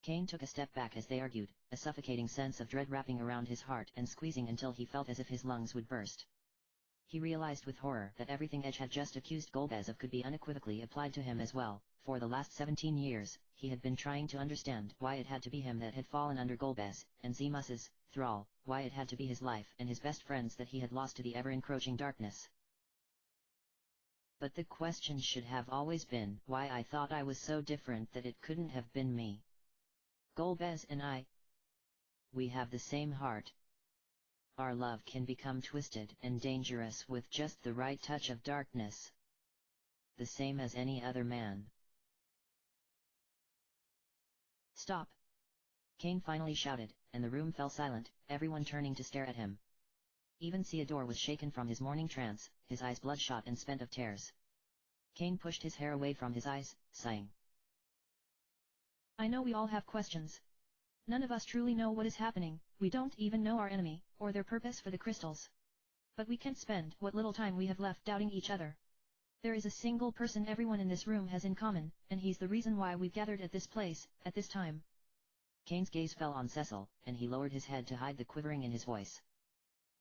[SPEAKER 1] Kane took a step back as they argued, a suffocating sense of dread wrapping around his heart and squeezing until he felt as if his lungs would burst. He realized with horror that everything Edge had just accused Golbez of could be unequivocally applied to him as well. For the last 17 years, he had been trying to understand why it had to be him that had fallen under Golbez, and Zemus's thrall, why it had to be his life and his best friends that he had lost to the ever-encroaching darkness. But the question should have always been why I thought I was so different that it couldn't have been me. Golbez and I. We have the same heart. Our love can become twisted and dangerous with just the right touch of darkness. The same as any other man. Stop! Kane finally shouted, and the room fell silent, everyone turning to stare at him. Even Theodore was shaken from his morning trance, his eyes bloodshot and spent of tears. Kane pushed his hair away from his eyes, sighing.
[SPEAKER 2] I know we all have questions. None of us truly know what is happening, we don't even know our enemy, or their purpose for the crystals. But we can't spend what little time we have left doubting each other. There is a single person everyone in this room has in common, and he's the reason why we've gathered at this place, at this time.
[SPEAKER 1] Kane's gaze fell on Cecil, and he lowered his head to hide the quivering in his voice.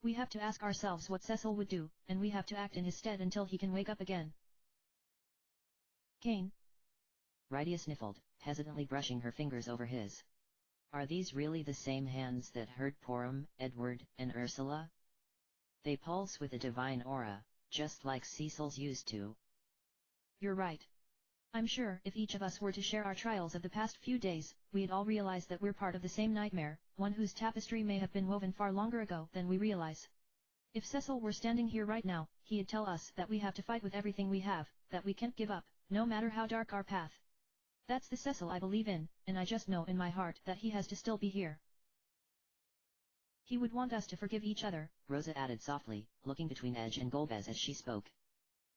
[SPEAKER 2] We have to ask ourselves what Cecil would do, and we have to act in his stead until he can wake up again. Kane.
[SPEAKER 1] Rydia sniffled, hesitantly brushing her fingers over his. Are these really the same hands that hurt Porum, Edward, and Ursula? They pulse with a divine aura, just like Cecil's used to.
[SPEAKER 2] You're right. I'm sure if each of us were to share our trials of the past few days, we'd all realize that we're part of the same nightmare, one whose tapestry may have been woven far longer ago than we realize. If Cecil were standing here right now, he'd tell us that we have to fight with everything we have, that we can't give up, no matter how dark our path. That's the Cecil I believe in, and I just know in my heart that he has to still be here. He would want us to forgive each other,
[SPEAKER 1] Rosa added softly, looking between Edge and Golbez as she spoke.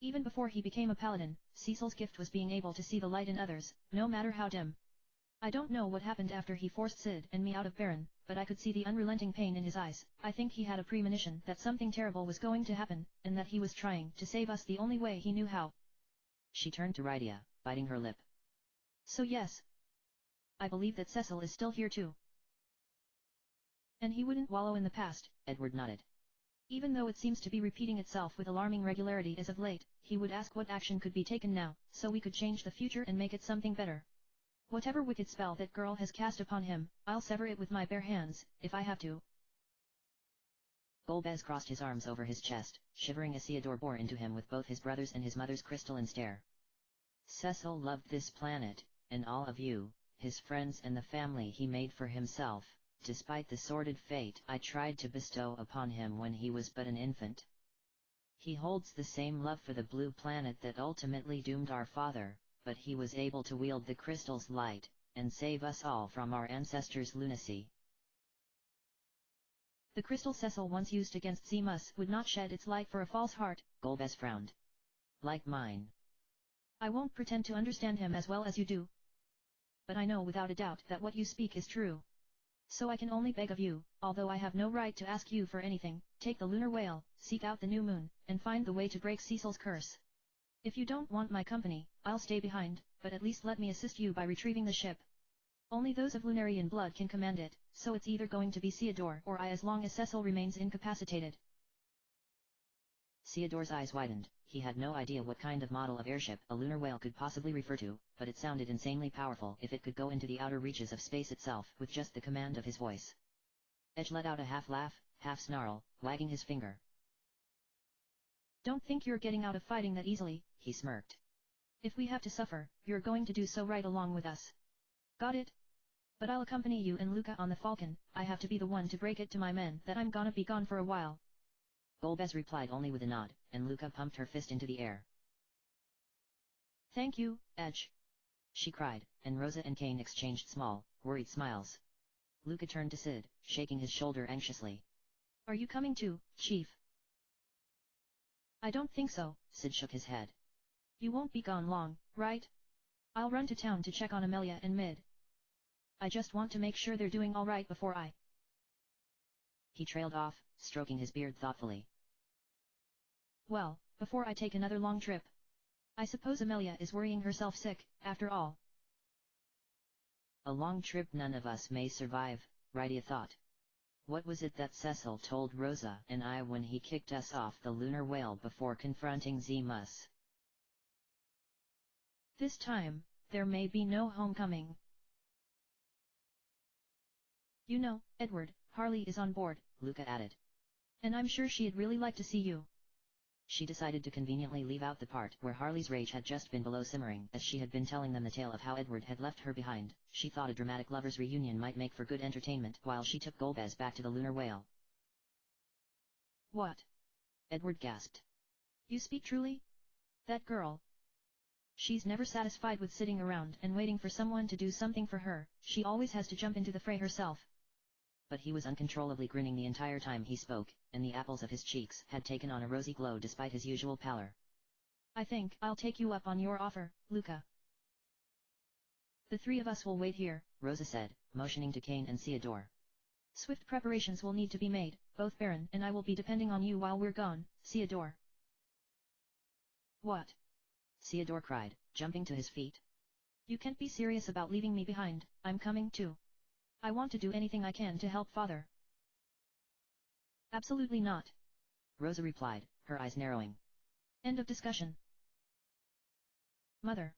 [SPEAKER 2] Even before he became a paladin, Cecil's gift was being able to see the light in others, no matter how dim. I don't know what happened after he forced Sid and me out of Baron, but I could see the unrelenting pain in his eyes. I think he had a premonition that something terrible was going to happen, and that he was trying to save us the only way he knew how.
[SPEAKER 1] She turned to Rydia, biting her lip.
[SPEAKER 2] So yes. I believe that Cecil is still here too. And he wouldn't wallow in the past,
[SPEAKER 1] Edward nodded.
[SPEAKER 2] Even though it seems to be repeating itself with alarming regularity as of late, he would ask what action could be taken now, so we could change the future and make it something better. Whatever wicked spell that girl has cast upon him, I'll sever it with my bare hands, if I have to.
[SPEAKER 1] Golbez crossed his arms over his chest, shivering as Theodore bore into him with both his brother's and his mother's crystalline stare. Cecil loved this planet, and all of you, his friends and the family he made for himself, despite the sordid fate I tried to bestow upon him when he was but an infant. He holds the same love for the blue planet that ultimately doomed our father, but he was able to wield the crystal's light, and save us all from our ancestors' lunacy.
[SPEAKER 2] The crystal Cecil once used against Zemus would not shed its light for a false heart,
[SPEAKER 1] Golbez frowned. Like mine.
[SPEAKER 2] I won't pretend to understand him as well as you do. But I know without a doubt that what you speak is true. So I can only beg of you, although I have no right to ask you for anything, take the lunar whale, seek out the new moon, and find the way to break Cecil's curse. If you don't want my company, I'll stay behind, but at least let me assist you by retrieving the ship. Only those of Lunarian blood can command it, so it's either going to be Theodore or I as long as Cecil remains incapacitated.
[SPEAKER 1] Theodore's eyes widened. He had no idea what kind of model of airship a lunar whale could possibly refer to, but it sounded insanely powerful if it could go into the outer reaches of space itself with just the command of his voice. Edge let out a half laugh, half snarl, wagging his finger.
[SPEAKER 2] Don't think you're getting out of fighting that easily, he smirked. If we have to suffer, you're going to do so right along with us. Got it? But I'll accompany you and Luca on the Falcon. I have to be the one to break it to my men that I'm gonna be gone for a while.
[SPEAKER 1] Golbez replied only with a nod, and Luca pumped her fist into the air.
[SPEAKER 2] Thank you, Edge,
[SPEAKER 1] she cried, and Rosa and Kane exchanged small, worried smiles. Luca turned to Sid, shaking his shoulder anxiously.
[SPEAKER 2] Are you coming too, Chief? I don't think so,
[SPEAKER 1] Sid shook his head.
[SPEAKER 2] You won't be gone long, right? I'll run to town to check on Amelia and Mid. I just want to make sure they're doing all right before I...
[SPEAKER 1] He trailed off, stroking his beard thoughtfully.
[SPEAKER 2] Well, before I take another long trip. I suppose Amelia is worrying herself sick, after all.
[SPEAKER 1] A long trip none of us may survive, Rydia thought. What was it that Cecil told Rosa and I when he kicked us off the lunar whale before confronting Zemus?
[SPEAKER 2] This time, there may be no homecoming. You know, Edward, Harley is on board,
[SPEAKER 1] Luca added.
[SPEAKER 2] And I'm sure she'd really like to see you.
[SPEAKER 1] She decided to conveniently leave out the part where Harley's rage had just been below simmering as she had been telling them the tale of how Edward had left her behind. She thought a dramatic lovers' reunion might make for good entertainment while she took Golbez back to the lunar whale.
[SPEAKER 2] What?
[SPEAKER 1] Edward gasped.
[SPEAKER 2] You speak truly? That girl. She's never satisfied with sitting around and waiting for someone to do something for her, she always has to jump into the fray herself.
[SPEAKER 1] But he was uncontrollably grinning the entire time he spoke, and the apples of his cheeks had taken on a rosy glow despite his usual pallor.
[SPEAKER 2] I think I'll take you up on your offer, Luca. The three of us will wait here,
[SPEAKER 1] Rosa said, motioning to Kane and Theodore.
[SPEAKER 2] Swift preparations will need to be made, both Baron and I will be depending on you while we're gone, Theodore. What?
[SPEAKER 1] Theodore cried, jumping to his feet.
[SPEAKER 2] You can't be serious about leaving me behind, I'm coming too. I want to do anything I can to help Father. Absolutely not.
[SPEAKER 1] Rosa replied, her eyes narrowing.
[SPEAKER 2] End of discussion. Mother.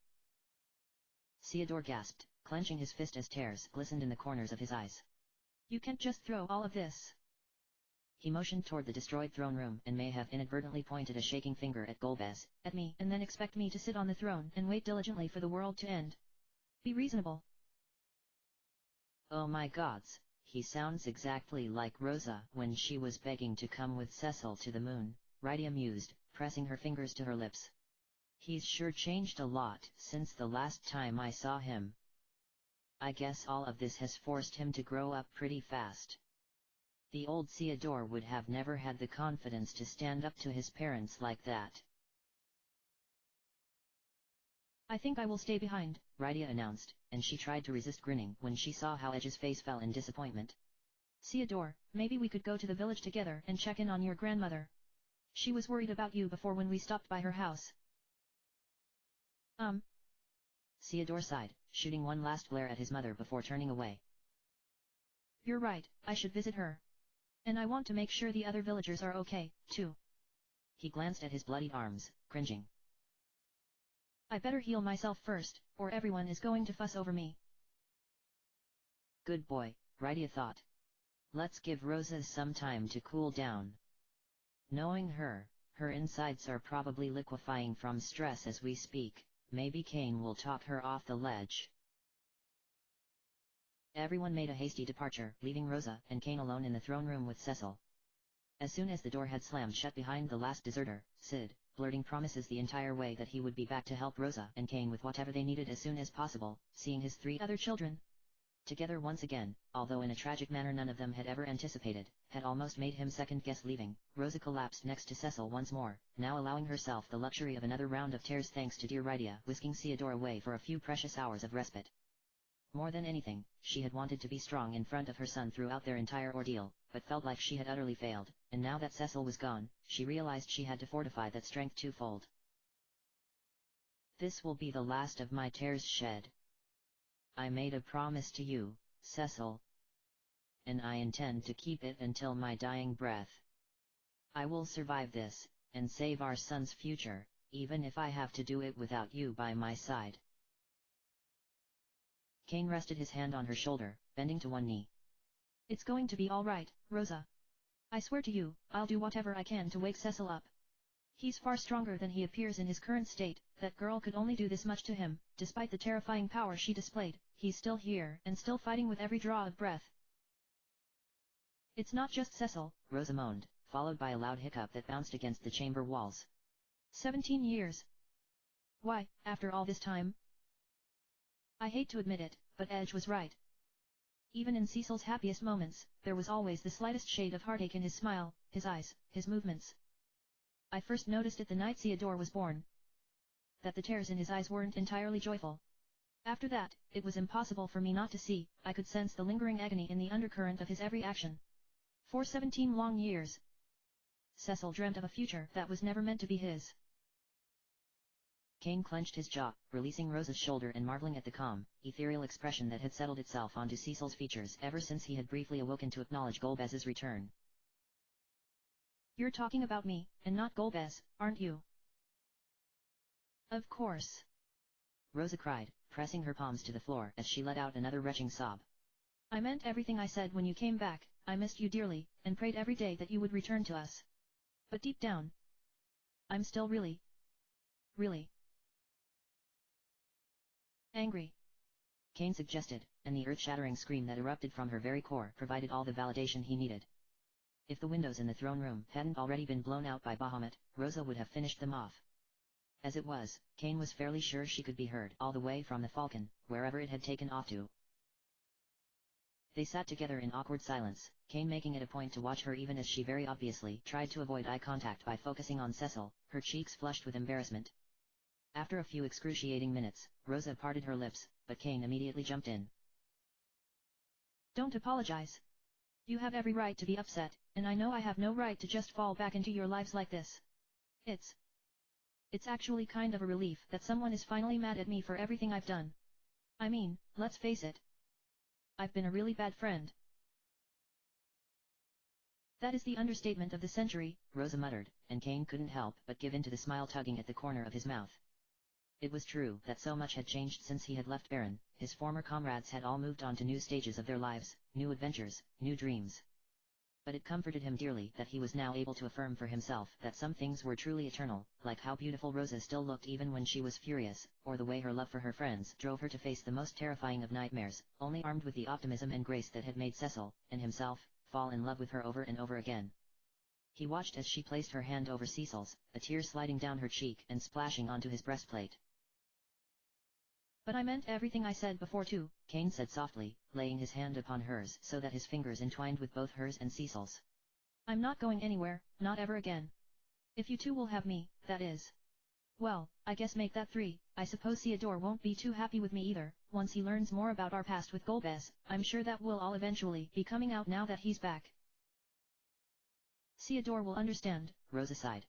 [SPEAKER 1] Theodore gasped, clenching his fist as tears glistened in the corners of his eyes.
[SPEAKER 2] You can't just throw all of this.
[SPEAKER 1] He motioned toward the destroyed throne room and may have inadvertently pointed a shaking finger at Golbez.
[SPEAKER 2] At me and then expect me to sit on the throne and wait diligently for the world to end. Be reasonable.
[SPEAKER 1] Oh my gods, he sounds exactly like Rosa when she was begging to come with Cecil to the moon, Rydia mused, pressing her fingers to her lips. He's sure changed a lot since the last time I saw him. I guess all of this has forced him to grow up pretty fast. The old Theodore would have never had the confidence to stand up to his parents like that.
[SPEAKER 2] I think I will stay behind,
[SPEAKER 1] Rydia announced, and she tried to resist grinning when she saw how Edge's face fell in disappointment.
[SPEAKER 2] Theodore, maybe we could go to the village together and check in on your grandmother. She was worried about you before when we stopped by her house.
[SPEAKER 1] Theodore sighed, shooting one last glare at his mother before turning away.
[SPEAKER 2] You're right, I should visit her. And I want to make sure the other villagers are okay, too.
[SPEAKER 1] He glanced at his bloodied arms, cringing.
[SPEAKER 2] I better heal myself first, or everyone is going to fuss over me.
[SPEAKER 1] Good boy, Rydia thought. Let's give Rosa some time to cool down. Knowing her, her insides are probably liquefying from stress as we speak. Maybe Kane will talk her off the ledge. Everyone made a hasty departure, leaving Rosa and Kane alone in the throne room with Cecil. As soon as the door had slammed shut behind the last deserter, Sid, blurting promises the entire way that he would be back to help Rosa and Kane with whatever they needed as soon as possible, seeing his 3 other children together once again, although in a tragic manner none of them had ever anticipated, had almost made him second-guess leaving. Rosa collapsed next to Cecil once more, now allowing herself the luxury of another round of tears thanks to dear Rydia whisking Theodore away for a few precious hours of respite. More than anything, she had wanted to be strong in front of her son throughout their entire ordeal, but felt like she had utterly failed, and now that Cecil was gone, she realized she had to fortify that strength twofold. This will be the last of my tears shed. I made a promise to you, Cecil, and I intend to keep it until my dying breath. I will survive this, and save our son's future, even if I have to do it without you by my side. Kane rested his hand on her shoulder, bending to one knee.
[SPEAKER 2] It's going to be all right, Rosa. I swear to you, I'll do whatever I can to wake Cecil up. He's far stronger than he appears in his current state. That girl could only do this much to him. Despite the terrifying power she displayed, he's still here and still fighting with every draw of breath. It's not just Cecil,
[SPEAKER 1] Rosa moaned, followed by a loud hiccup that bounced against the chamber walls.
[SPEAKER 2] 17 years. Why, after all this time? I hate to admit it, but Edge was right. Even in Cecil's happiest moments, there was always the slightest shade of heartache in his smile, his eyes, his movements. I first noticed it the night Theodore was born. That the tears in his eyes weren't entirely joyful. After that, it was impossible for me not to see. I could sense the lingering agony in the undercurrent of his every action. For 17 long years, Cecil dreamt of a future that was never meant to be his.
[SPEAKER 1] Kane clenched his jaw, releasing Rosa's shoulder and marveling at the calm, ethereal expression that had settled itself onto Cecil's features ever since he had briefly awoken to acknowledge Golbez's return.
[SPEAKER 2] You're talking about me, and not Golbez, aren't you? Of course.
[SPEAKER 1] Rosa cried, pressing her palms to the floor as she let out another retching sob.
[SPEAKER 2] I meant everything I said when you came back. I missed you dearly, and prayed every day that you would return to us. But deep down, I'm still really angry.
[SPEAKER 1] Kane suggested, and the earth-shattering scream that erupted from her very core provided all the validation he needed. If the windows in the throne room hadn't already been blown out by Bahamut, Rosa would have finished them off. As it was, Kane was fairly sure she could be heard all the way from the Falcon, wherever it had taken off to. They sat together in awkward silence, Kane making it a point to watch her even as she very obviously tried to avoid eye contact by focusing on Cecil, her cheeks flushed with embarrassment. After a few excruciating minutes, Rosa parted her lips, but Kane immediately jumped in.
[SPEAKER 2] Don't apologize. You have every right to be upset, and I know I have no right to just fall back into your lives like this. It's actually kind of a relief that someone is finally mad at me for everything I've done. I mean, let's face it. I've been a really bad friend. That is the understatement of the century,
[SPEAKER 1] Rosa muttered, and Kane couldn't help but give in to the smile tugging at the corner of his mouth. It was true that so much had changed since he had left Baron. His former comrades had all moved on to new stages of their lives, new adventures, new dreams. But it comforted him dearly that he was now able to affirm for himself that some things were truly eternal, like how beautiful Rosa still looked even when she was furious, or the way her love for her friends drove her to face the most terrifying of nightmares, only armed with the optimism and grace that had made Cecil, and himself, fall in love with her over and over again. He watched as she placed her hand over Cecil's, a tear sliding down her cheek and splashing onto his breastplate.
[SPEAKER 2] But I meant everything I said before too,
[SPEAKER 1] Kane said softly, laying his hand upon hers so that his fingers entwined with both hers and Cecil's.
[SPEAKER 2] I'm not going anywhere, not ever again. If you two will have me, that is. Well, I guess make that 3, I suppose Theodore won't be too happy with me either. Once he learns more about our past with Golbez, I'm sure that will all eventually be coming out now that he's back. Theodore will understand,
[SPEAKER 1] Rosa sighed.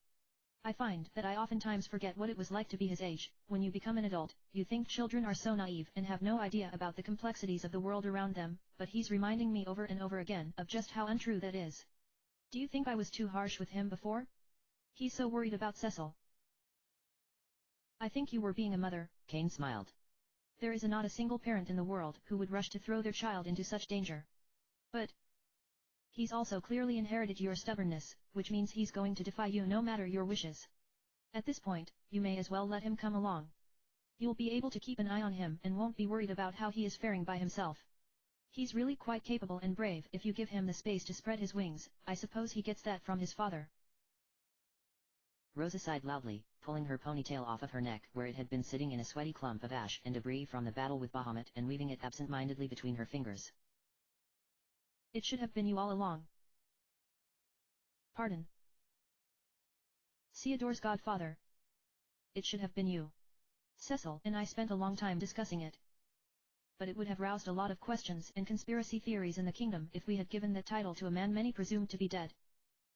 [SPEAKER 2] I find that I oftentimes forget what it was like to be his age. When you become an adult, you think children are so naive and have no idea about the complexities of the world around them, but he's reminding me over and over again of just how untrue that is. Do you think I was too harsh with him before? He's so worried about Cecil. I think you were being a mother.
[SPEAKER 1] Kane smiled.
[SPEAKER 2] There is not a single parent in the world who would rush to throw their child into such danger. But he's also clearly inherited your stubbornness, which means he's going to defy you no matter your wishes. At this point, you may as well let him come along. You'll be able to keep an eye on him and won't be worried about how he is faring by himself. He's really quite capable and brave if you give him the space to spread his wings. I suppose he gets that from his father.
[SPEAKER 1] Rosa sighed loudly, pulling her ponytail off of her neck where it had been sitting in a sweaty clump of ash and debris from the battle with Bahamut and weaving it absent-mindedly between her fingers.
[SPEAKER 2] It should have been you all along. Pardon. Theodore's godfather. It should have been you. Cecil and I spent a long time discussing it. But it would have roused a lot of questions and conspiracy theories in the kingdom if we had given that title to a man many presumed to be dead.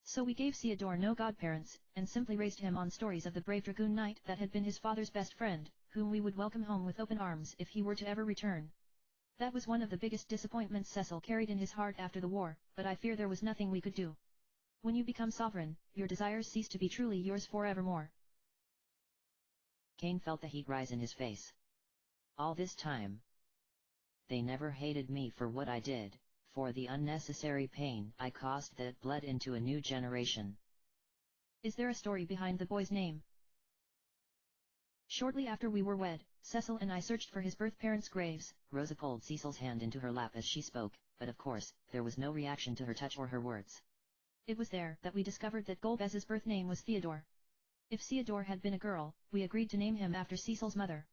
[SPEAKER 2] So we gave Theodore no godparents, and simply raised him on stories of the brave dragoon knight that had been his father's best friend, whom we would welcome home with open arms if he were to ever return. That was one of the biggest disappointments Cecil carried in his heart after the war, but I fear there was nothing we could do. When you become sovereign, your desires cease to be truly yours forevermore.
[SPEAKER 1] Cain felt the heat rise in his face. All this time, they never hated me for what I did, for the unnecessary pain I caused that bled into a new generation.
[SPEAKER 2] Is there a story behind the boy's name? Shortly after we were wed, Cecil and I searched for his birth parents' graves.
[SPEAKER 1] Rosa pulled Cecil's hand into her lap as she spoke, but of course, there was no reaction to her touch or her words.
[SPEAKER 2] It was there that we discovered that Golbez's birth name was Theodore. If Theodore had been a girl, we agreed to name him after Cecil's mother.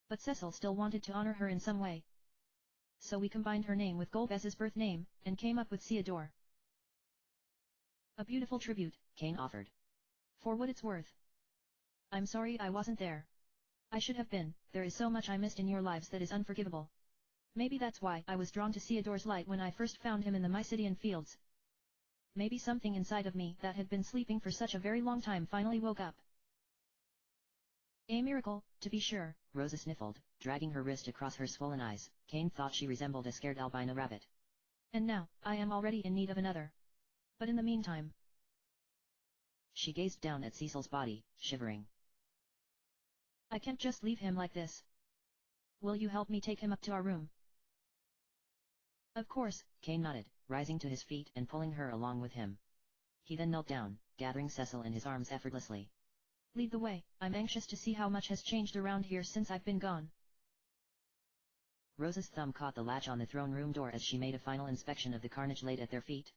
[SPEAKER 2] But Cecil still wanted to honor her in some way. So we combined her name with Golbez's birth name, and came up with Theodore. A beautiful tribute,
[SPEAKER 1] Cain offered.
[SPEAKER 2] For what it's worth. I'm sorry I wasn't there. I should have been. There is so much I missed in your lives that is unforgivable. Maybe that's why I was drawn to Theodore's light when I first found him in the Mysidian fields. Maybe something inside of me that had been sleeping for such a very long time finally woke up. A miracle, to be sure,
[SPEAKER 1] Rosa sniffled, dragging her wrist across her swollen eyes. Cain thought she resembled a scared albino rabbit.
[SPEAKER 2] And now, I am already in need of another. But in the meantime...
[SPEAKER 1] She gazed down at Cecil's body, shivering.
[SPEAKER 2] I can't just leave him like this. Will you help me take him up to our room? Of course,
[SPEAKER 1] Cain nodded, rising to his feet and pulling her along with him. He then knelt down, gathering Cecil in his arms effortlessly.
[SPEAKER 2] Lead the way, I'm anxious to see how much has changed around here since I've been gone.
[SPEAKER 1] Rosa's thumb caught the latch on the throne room door as she made a final inspection of the carnage laid at their feet.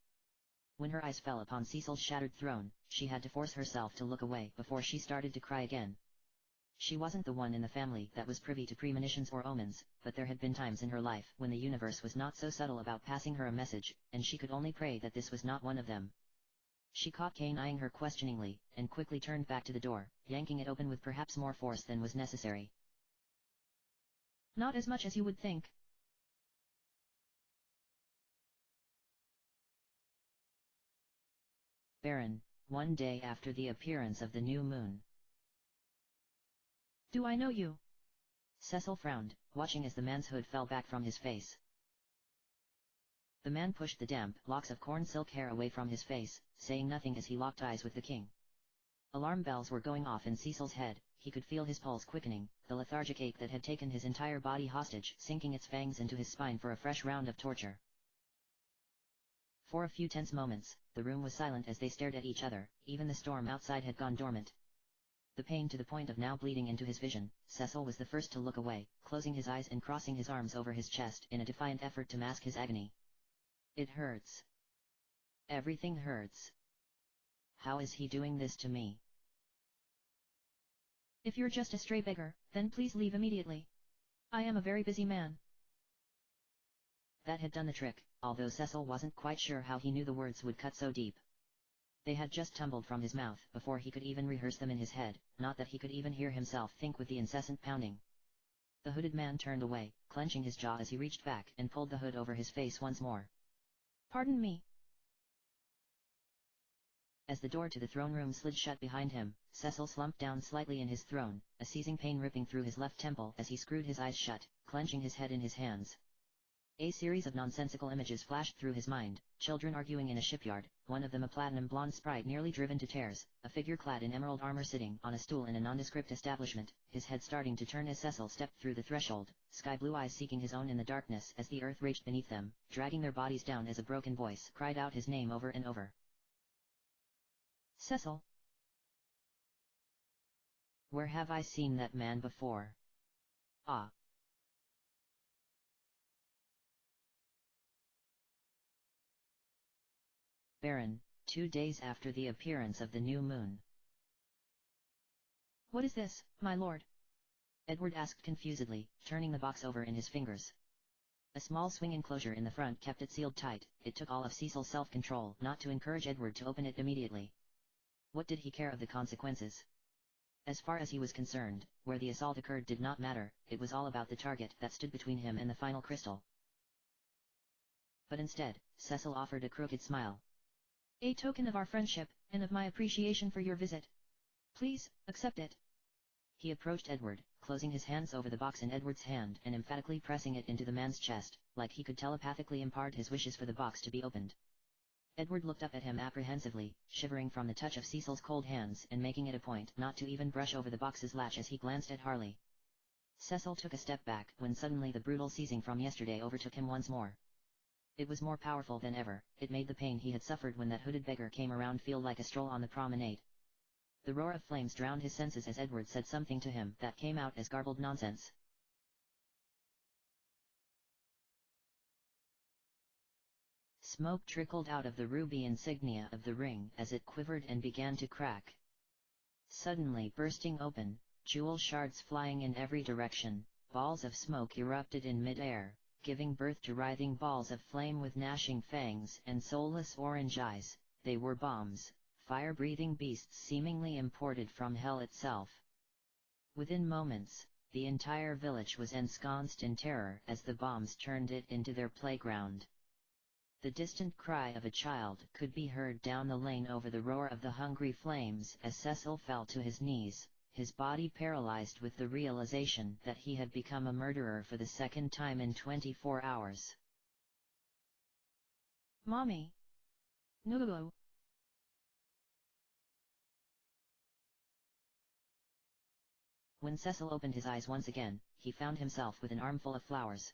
[SPEAKER 1] When her eyes fell upon Cecil's shattered throne, she had to force herself to look away before she started to cry again. She wasn't the one in the family that was privy to premonitions or omens, but there had been times in her life when the universe was not so subtle about passing her a message, and she could only pray that this was not one of them. She caught Cain eyeing her questioningly, and quickly turned back to the door, yanking it open with perhaps more force than was necessary.
[SPEAKER 2] Not as much as you would think.
[SPEAKER 1] Baron, one day after the appearance of the new moon.
[SPEAKER 2] Do I know you?
[SPEAKER 1] Cecil frowned, watching as the man's hood fell back from his face. The man pushed the damp locks of corn silk hair away from his face, saying nothing as he locked eyes with the king. Alarm bells were going off in Cecil's head, he could feel his pulse quickening, the lethargic ache that had taken his entire body hostage sinking its fangs into his spine for a fresh round of torture. For a few tense moments, the room was silent as they stared at each other, even the storm outside had gone dormant. The pain to the point of now bleeding into his vision, Cecil was the first to look away, closing his eyes and crossing his arms over his chest in a defiant effort to mask his agony. It hurts. Everything hurts. How is he doing this to me?
[SPEAKER 2] If you're just a stray beggar, then please leave immediately. I am a very busy man.
[SPEAKER 1] That had done the trick, although Cecil wasn't quite sure how he knew the words would cut so deep. They had just tumbled from his mouth before he could even rehearse them in his head, not that he could even hear himself think with the incessant pounding. The hooded man turned away, clenching his jaw as he reached back and pulled the hood over his face once more.
[SPEAKER 2] Pardon me.
[SPEAKER 1] As the door to the throne room slid shut behind him, Cecil slumped down slightly in his throne, a seizing pain ripping through his left temple as he screwed his eyes shut, clenching his head in his hands. A series of nonsensical images flashed through his mind: children arguing in a shipyard, one of them a platinum blonde sprite nearly driven to tears, a figure clad in emerald armor sitting on a stool in a nondescript establishment, his head starting to turn as Cecil stepped through the threshold, sky blue eyes seeking his own in the darkness as the earth raged beneath them, dragging their bodies down as a broken voice cried out his name over and over.
[SPEAKER 2] Cecil.
[SPEAKER 1] Where have I seen that man before? Ah. Baron, 2 days after the appearance of the new moon.
[SPEAKER 2] What is this, my lord?
[SPEAKER 1] Edward asked confusedly, turning the box over in his fingers. A small swing enclosure in the front kept it sealed tight. It took all of Cecil's self-control not to encourage Edward to open it immediately. What did he care of the consequences? As far as he was concerned, where the assault occurred did not matter, it was all about the target that stood between him and the final crystal. But instead, Cecil offered a crooked smile.
[SPEAKER 2] A token of our friendship, and of my appreciation for your visit. Please, accept it.
[SPEAKER 1] He approached Edward, closing his hands over the box in Edward's hand and emphatically pressing it into the man's chest, like he could telepathically impart his wishes for the box to be opened. Edward looked up at him apprehensively, shivering from the touch of Cecil's cold hands and making it a point not to even brush over the box's latch as he glanced at Harley. Cecil took a step back when suddenly the brutal seizing from yesterday overtook him once more. It was more powerful than ever. It made the pain he had suffered when that hooded beggar came around feel like a stroll on the promenade. The roar of flames drowned his senses as Edward said something to him that came out as garbled nonsense. Smoke trickled out of the ruby insignia of the ring as it quivered and began to crack. Suddenly bursting open, jewel shards flying in every direction, balls of smoke erupted in mid-air, giving birth to writhing balls of flame with gnashing fangs and soulless orange eyes. They were bombs, fire-breathing beasts seemingly imported from hell itself. Within moments, the entire village was ensconced in terror as the bombs turned it into their playground. The distant cry of a child could be heard down the lane over the roar of the hungry flames as Cecil fell to his knees, his body paralyzed with the realization that he had become a murderer for the second time in 24 hours.
[SPEAKER 2] Mommy. No.
[SPEAKER 1] When Cecil opened his eyes once again, he found himself with an armful of flowers.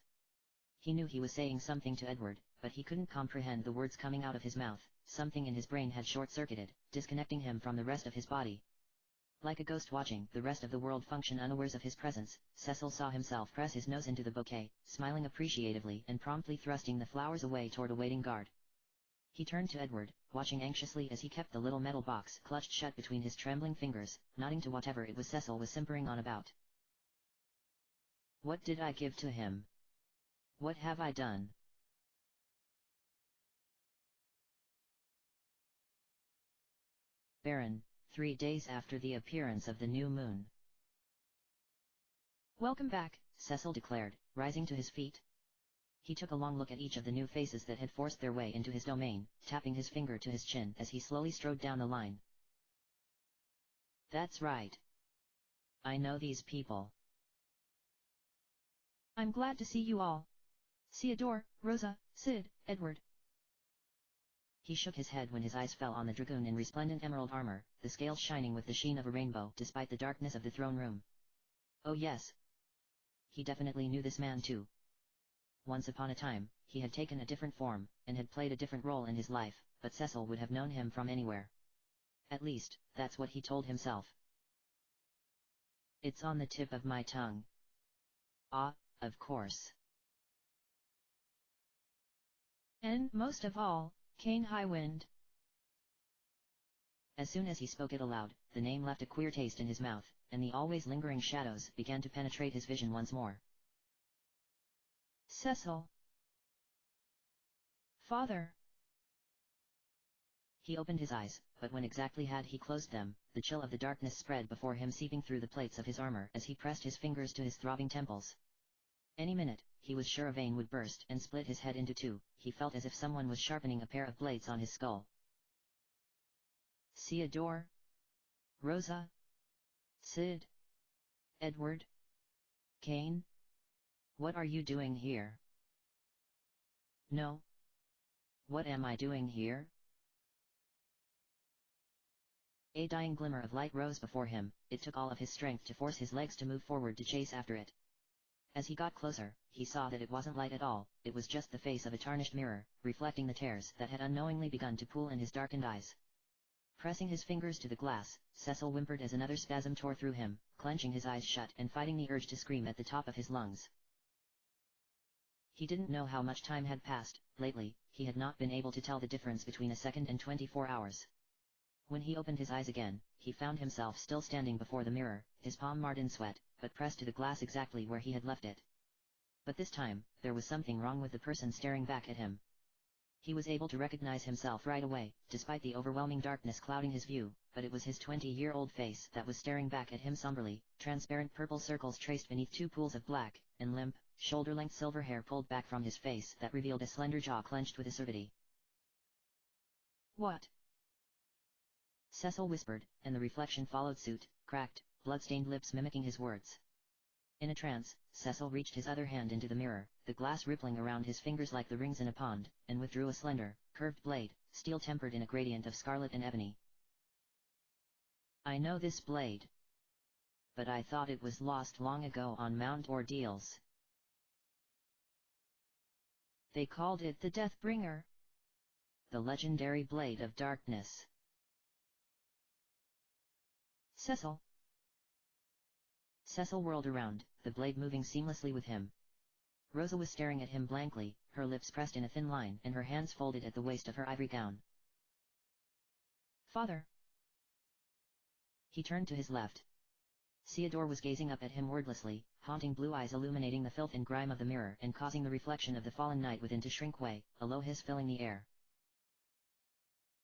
[SPEAKER 1] He knew he was saying something to Edward, but he couldn't comprehend the words coming out of his mouth. Something in his brain had short-circuited, disconnecting him from the rest of his body. Like a ghost watching the rest of the world function unawares of his presence, Cecil saw himself press his nose into the bouquet, smiling appreciatively and promptly thrusting the flowers away toward a waiting guard. He turned to Edward, watching anxiously as he kept the little metal box clutched shut between his trembling fingers, nodding to whatever it was Cecil was simpering on about. What did I give to him? What have I done? Baron, 3 days after the appearance of the new moon.
[SPEAKER 2] Welcome back,
[SPEAKER 1] Cecil declared, rising to his feet. He took a long look at each of the new faces that had forced their way into his domain, tapping his finger to his chin as he slowly strode down the line. That's right. I know these people.
[SPEAKER 2] I'm glad to see you all. Theodore, Rosa, Sid, Edward.
[SPEAKER 1] He shook his head when his eyes fell on the dragoon in resplendent emerald armor, the scales shining with the sheen of a rainbow despite the darkness of the throne room. Oh yes. He definitely knew this man too. Once upon a time, he had taken a different form, and had played a different role in his life, but Cecil would have known him from anywhere. At least, that's what he told himself. It's on the tip of my tongue. Ah, of course.
[SPEAKER 2] And, most of all, Kane Highwind.
[SPEAKER 1] As soon as he spoke it aloud, the name left a queer taste in his mouth, and the always lingering shadows began to penetrate his vision once more.
[SPEAKER 2] Cecil. Father.
[SPEAKER 1] He opened his eyes, but when exactly had he closed them, the chill of the darkness spread before him, seeping through the plates of his armor as he pressed his fingers to his throbbing temples. Any minute, he was sure a vein would burst and split his head into two. He felt as if someone was sharpening a pair of blades on his skull. Theodore? Rosa? Sid? Edward? Kane? What are you doing here? No. What am I doing here? A dying glimmer of light rose before him. It took all of his strength to force his legs to move forward to chase after it. As he got closer, he saw that it wasn't light at all, it was just the face of a tarnished mirror, reflecting the tears that had unknowingly begun to pool in his darkened eyes. Pressing his fingers to the glass, Cecil whimpered as another spasm tore through him, clenching his eyes shut and fighting the urge to scream at the top of his lungs. He didn't know how much time had passed. Lately, he had not been able to tell the difference between a second and 24 hours. When he opened his eyes again, he found himself still standing before the mirror, his palm marred in sweat, but pressed to the glass exactly where he had left it. But this time, there was something wrong with the person staring back at him. He was able to recognize himself right away, despite the overwhelming darkness clouding his view, but it was his 20-year-old face that was staring back at him somberly, transparent purple circles traced beneath two pools of black, and limp, shoulder-length silver hair pulled back from his face that revealed a slender jaw clenched with acerbity.
[SPEAKER 2] What?
[SPEAKER 1] Cecil whispered, and the reflection followed suit, cracked, blood-stained lips mimicking his words. In a trance, Cecil reached his other hand into the mirror, the glass rippling around his fingers like the rings in a pond, and withdrew a slender, curved blade, steel tempered in a gradient of scarlet and ebony. I know this blade. But I thought it was lost long ago on Mount Ordeals. They called it the Deathbringer. The legendary blade of darkness.
[SPEAKER 2] Cecil.
[SPEAKER 1] Cecil whirled around, the blade moving seamlessly with him. Rosa was staring at him blankly, her lips pressed in a thin line and her hands folded at the waist of her ivory gown.
[SPEAKER 2] Father.
[SPEAKER 1] He turned to his left. Theodore was gazing up at him wordlessly, haunting blue eyes illuminating the filth and grime of the mirror and causing the reflection of the fallen knight within to shrink away, a low hiss filling the air.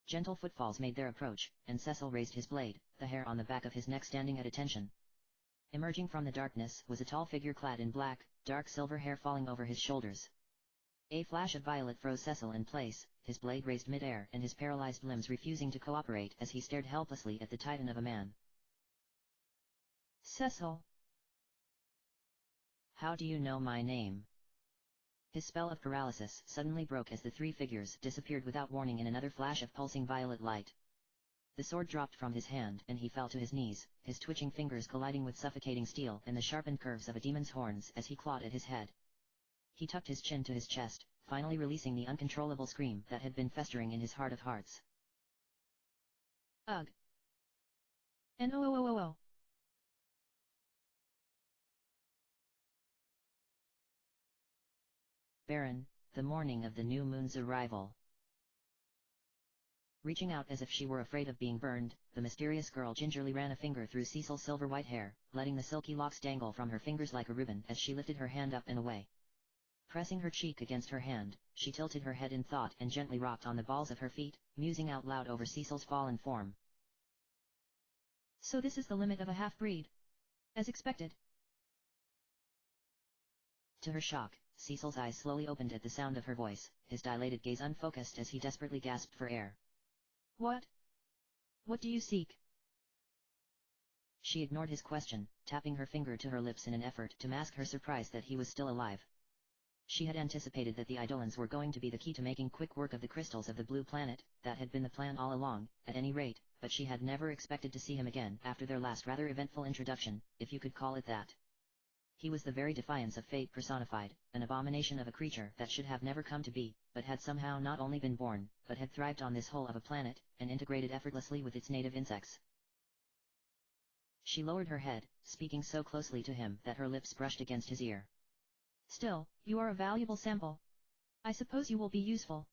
[SPEAKER 1] Gentle footfalls made their approach, and Cecil raised his blade, the hair on the back of his neck standing at attention. Emerging from the darkness was a tall figure clad in black, dark silver hair falling over his shoulders. A flash of violet froze Cecil in place, his blade raised mid-air and his paralyzed limbs refusing to cooperate as he stared helplessly at the titan of a man.
[SPEAKER 2] Cecil.
[SPEAKER 1] How do you know my name? His spell of paralysis suddenly broke as the three figures disappeared without warning in another flash of pulsing violet light. The sword dropped from his hand and he fell to his knees, his twitching fingers colliding with suffocating steel and the sharpened curves of a demon's horns as he clawed at his head. He tucked his chin to his chest, finally releasing the uncontrollable scream that had been festering in his heart of hearts.
[SPEAKER 2] Ugh. No.
[SPEAKER 1] Baron, the morning of the new moon's arrival. Reaching out as if she were afraid of being burned, the mysterious girl gingerly ran a finger through Cecil's silver-white hair, letting the silky locks dangle from her fingers like a ribbon as she lifted her hand up and away. Pressing her cheek against her hand, she tilted her head in thought and gently rocked on the balls of her feet, musing out loud over Cecil's fallen form.
[SPEAKER 2] So this is the limit of a half-breed. As expected.
[SPEAKER 1] To her shock, Cecil's eyes slowly opened at the sound of her voice, his dilated gaze unfocused as he desperately gasped for air.
[SPEAKER 2] What? What do you seek?
[SPEAKER 1] She ignored his question, tapping her finger to her lips in an effort to mask her surprise that he was still alive. She had anticipated that the Eidolons were going to be the key to making quick work of the crystals of the blue planet, that had been the plan all along, at any rate, but she had never expected to see him again after their last rather eventful introduction, if you could call it that. He was the very defiance of fate personified, an abomination of a creature that should have never come to be, but had somehow not only been born, but had thrived on this whole of a planet, and integrated effortlessly with its native insects. She lowered her head, speaking so closely to him that her lips brushed against his ear.
[SPEAKER 2] Still, you are a valuable sample. I suppose you will be useful.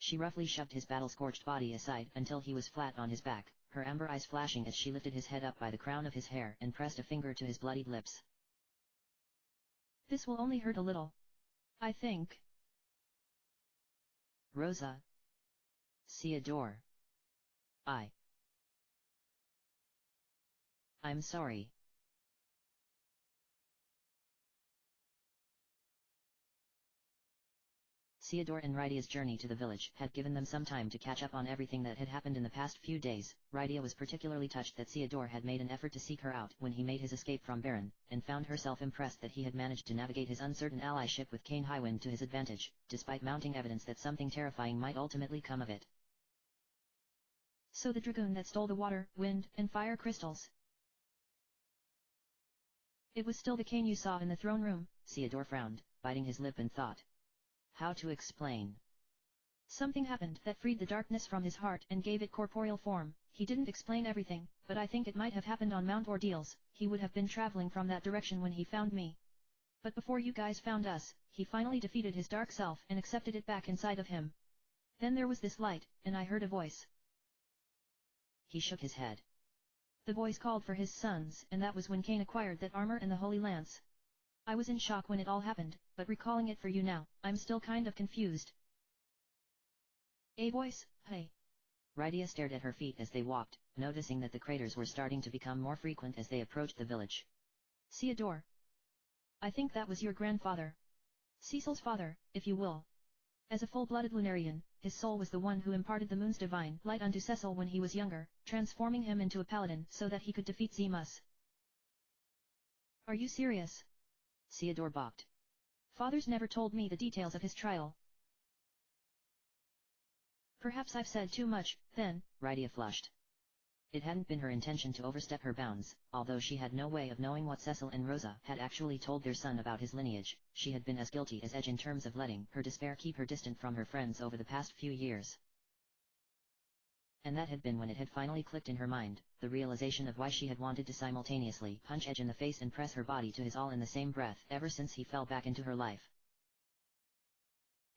[SPEAKER 1] She roughly shoved his battle-scorched body aside until he was flat on his back, her amber eyes flashing as she lifted his head up by the crown of his hair and pressed a finger to his bloodied lips.
[SPEAKER 2] This will only hurt a little. I think.
[SPEAKER 1] Rosa. Theodore. I'm sorry. Theodore and Rydia's journey to the village had given them some time to catch up on everything that had happened in the past few days. Rydia was particularly touched that Theodore had made an effort to seek her out when he made his escape from Baron, and found herself impressed that he had managed to navigate his uncertain allyship with Cain Highwind to his advantage, despite mounting evidence that something terrifying might ultimately come of it.
[SPEAKER 2] So the dragoon that stole the water, wind, and fire crystals. It was still the Cain you saw in the throne room.
[SPEAKER 1] Theodore frowned, biting his lip and thought. How to explain?
[SPEAKER 2] Something happened that freed the darkness from his heart and gave it corporeal form. He didn't explain everything, but I think it might have happened on Mount Ordeals. He would have been traveling from that direction when he found me. But before you guys found us, he finally defeated his dark self and accepted it back inside of him. Then there was this light, and I heard a voice.
[SPEAKER 1] He shook his head.
[SPEAKER 2] The voice called for his sons, and that was when Cain acquired that armor and the Holy Lance. I was in shock when it all happened, but recalling it for you now, I'm still kind of confused. A voice, hey.
[SPEAKER 1] Rydia stared at her feet as they walked, noticing that the craters were starting to become more frequent as they approached the village.
[SPEAKER 2] Theodore. I think that was your grandfather. Cecil's father, if you will. As a full-blooded Lunarian, his soul was the one who imparted the moon's divine light unto Cecil when he was younger, transforming him into a paladin so that he could defeat Zemus. Are you serious?
[SPEAKER 1] Theodore balked.
[SPEAKER 2] Father's never told me the details of his trial. Perhaps I've said too much, then.
[SPEAKER 1] Rydia flushed. It hadn't been her intention to overstep her bounds, although she had no way of knowing what Cecil and Rosa had actually told their son about his lineage. She had been as guilty as Edge in terms of letting her despair keep her distant from her friends over the past few years. And that had been when it had finally clicked in her mind, the realization of why she had wanted to simultaneously punch Edge in the face and press her body to his all in the same breath ever since he fell back into her life.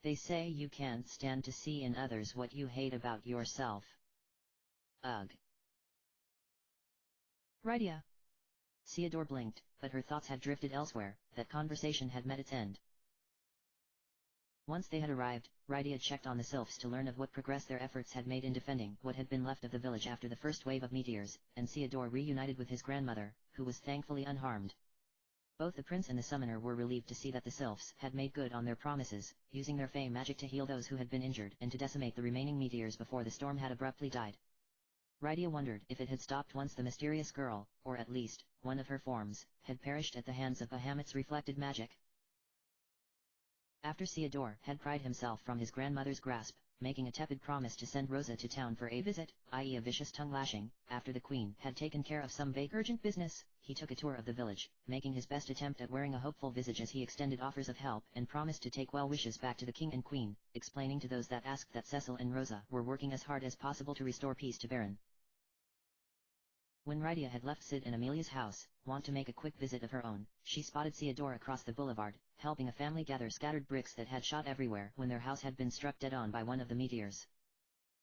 [SPEAKER 1] They say you can't stand to see in others what you hate about yourself. Ugh.
[SPEAKER 2] Rydia.
[SPEAKER 1] Theodore blinked, but her thoughts had drifted elsewhere. That conversation had met its end. Once they had arrived, Rydia checked on the sylphs to learn of what progress their efforts had made in defending what had been left of the village after the first wave of meteors, and Theodore reunited with his grandmother, who was thankfully unharmed. Both the prince and the summoner were relieved to see that the sylphs had made good on their promises, using their fey magic to heal those who had been injured and to decimate the remaining meteors before the storm had abruptly died. Rydia wondered if it had stopped once the mysterious girl, or at least, one of her forms, had perished at the hands of Bahamut's reflected magic. After Theodore had pried himself from his grandmother's grasp, making a tepid promise to send Rosa to town for a visit, i.e. a vicious tongue-lashing, after the queen had taken care of some vague urgent business, he took a tour of the village, making his best attempt at wearing a hopeful visage as he extended offers of help and promised to take well wishes back to the king and queen, explaining to those that asked that Cecil and Rosa were working as hard as possible to restore peace to Baron. When Rydia had left Sid and Amelia's house, want to make a quick visit of her own, she spotted Theodore across the boulevard, helping a family gather scattered bricks that had shot everywhere when their house had been struck dead on by one of the meteors.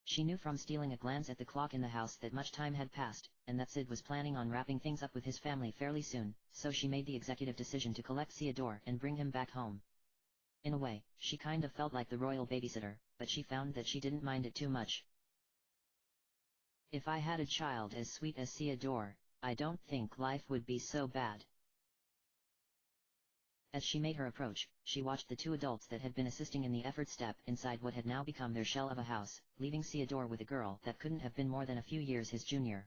[SPEAKER 1] She knew from stealing a glance at the clock in the house that much time had passed, and that Sid was planning on wrapping things up with his family fairly soon, so she made the executive decision to collect Theodore and bring him back home. In a way, she kind of felt like the royal babysitter, but she found that she didn't mind it too much. If I had a child as sweet as Theodore, I don't think life would be so bad. As she made her approach, she watched the two adults that had been assisting in the effort step inside what had now become their shell of a house, leaving Theodore with a girl that couldn't have been more than a few years his junior.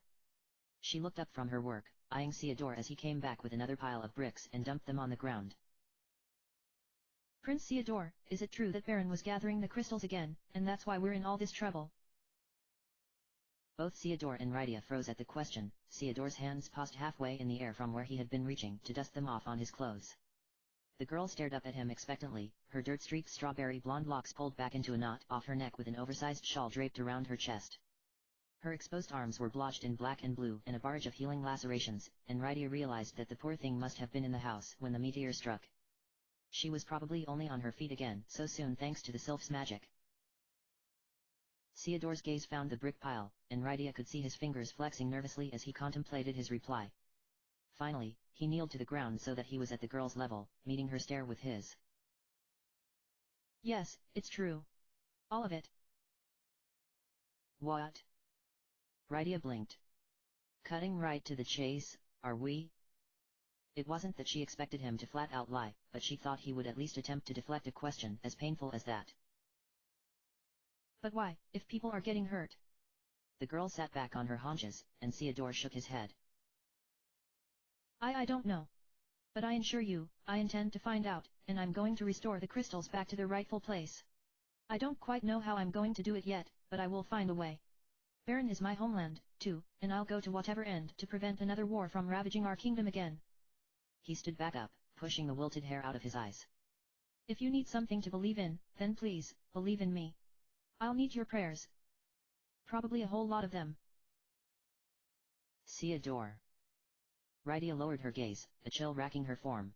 [SPEAKER 1] She looked up from her work, eyeing Theodore as he came back with another pile of bricks and dumped them on the ground.
[SPEAKER 2] Prince Theodore, is it true that Baron was gathering the crystals again, and that's why we're in all this trouble?
[SPEAKER 1] Both Theodore and Rydia froze at the question. Theodore's hands paused halfway in the air from where he had been reaching to dust them off on his clothes. The girl stared up at him expectantly, her dirt-streaked strawberry blonde locks pulled back into a knot off her neck with an oversized shawl draped around her chest. Her exposed arms were blotched in black and blue and a barrage of healing lacerations, and Rydia realized that the poor thing must have been in the house when the meteor struck. She was probably only on her feet again so soon thanks to the sylph's magic. Theodore's gaze found the brick pile, and Rydia could see his fingers flexing nervously as he contemplated his reply. Finally, he kneeled to the ground so that he was at the girl's level, meeting her stare with his.
[SPEAKER 2] Yes, it's true. All of it.
[SPEAKER 1] What? Rydia blinked. Cutting right to the chase, are we? It wasn't that she expected him to flat out lie, but she thought he would at least attempt to deflect a question as painful as that.
[SPEAKER 2] But why, if people are getting hurt?
[SPEAKER 1] The girl sat back on her haunches, and Theodore shook his head.
[SPEAKER 2] I don't know. But I assure you, I intend to find out, and I'm going to restore the crystals back to their rightful place. I don't quite know how I'm going to do it yet, but I will find a way. Baron is my homeland, too, and I'll go to whatever end to prevent another war from ravaging our kingdom again.
[SPEAKER 1] He stood back up, pushing the wilted hair out of his eyes.
[SPEAKER 2] If you need something to believe in, then please, believe in me. I'll need your prayers. Probably a whole lot of them.
[SPEAKER 1] Theodore. Rydia lowered her gaze, a chill racking her form.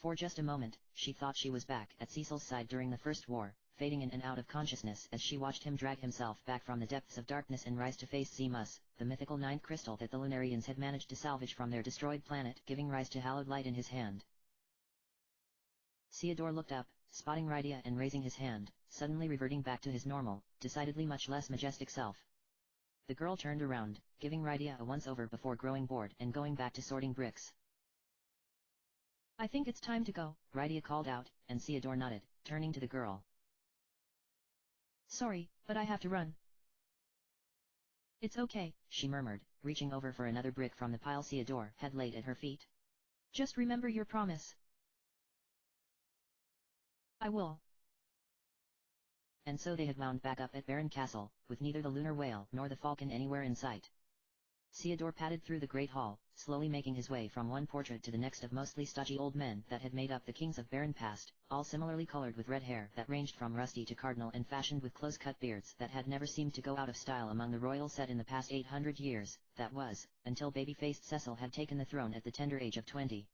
[SPEAKER 1] For just a moment, she thought she was back at Cecil's side during the First War, fading in and out of consciousness as she watched him drag himself back from the depths of darkness and rise to face Zemus, the mythical ninth crystal that the Lunarians had managed to salvage from their destroyed planet, giving rise to hallowed light in his hand. Theodore looked up, spotting Rydia and raising his hand, suddenly reverting back to his normal, decidedly much less majestic self. The girl turned around, giving Rydia a once-over before growing bored and going back to sorting bricks.
[SPEAKER 2] I think it's time to go,
[SPEAKER 1] Rydia called out, and Theodore nodded, turning to the girl.
[SPEAKER 2] Sorry, but I have to run. It's okay,
[SPEAKER 1] she murmured, reaching over for another brick from the pile Theodore had laid at her feet.
[SPEAKER 2] Just remember your promise. I will.
[SPEAKER 1] And so they had wound back up at Baron Castle, with neither the lunar whale nor the falcon anywhere in sight. Theodore padded through the great hall, slowly making his way from one portrait to the next of mostly stodgy old men that had made up the kings of Baron past, all similarly colored with red hair that ranged from rusty to cardinal and fashioned with close-cut beards that had never seemed to go out of style among the royal set in the past 800 years, that was, until baby-faced Cecil had taken the throne at the tender age of 20.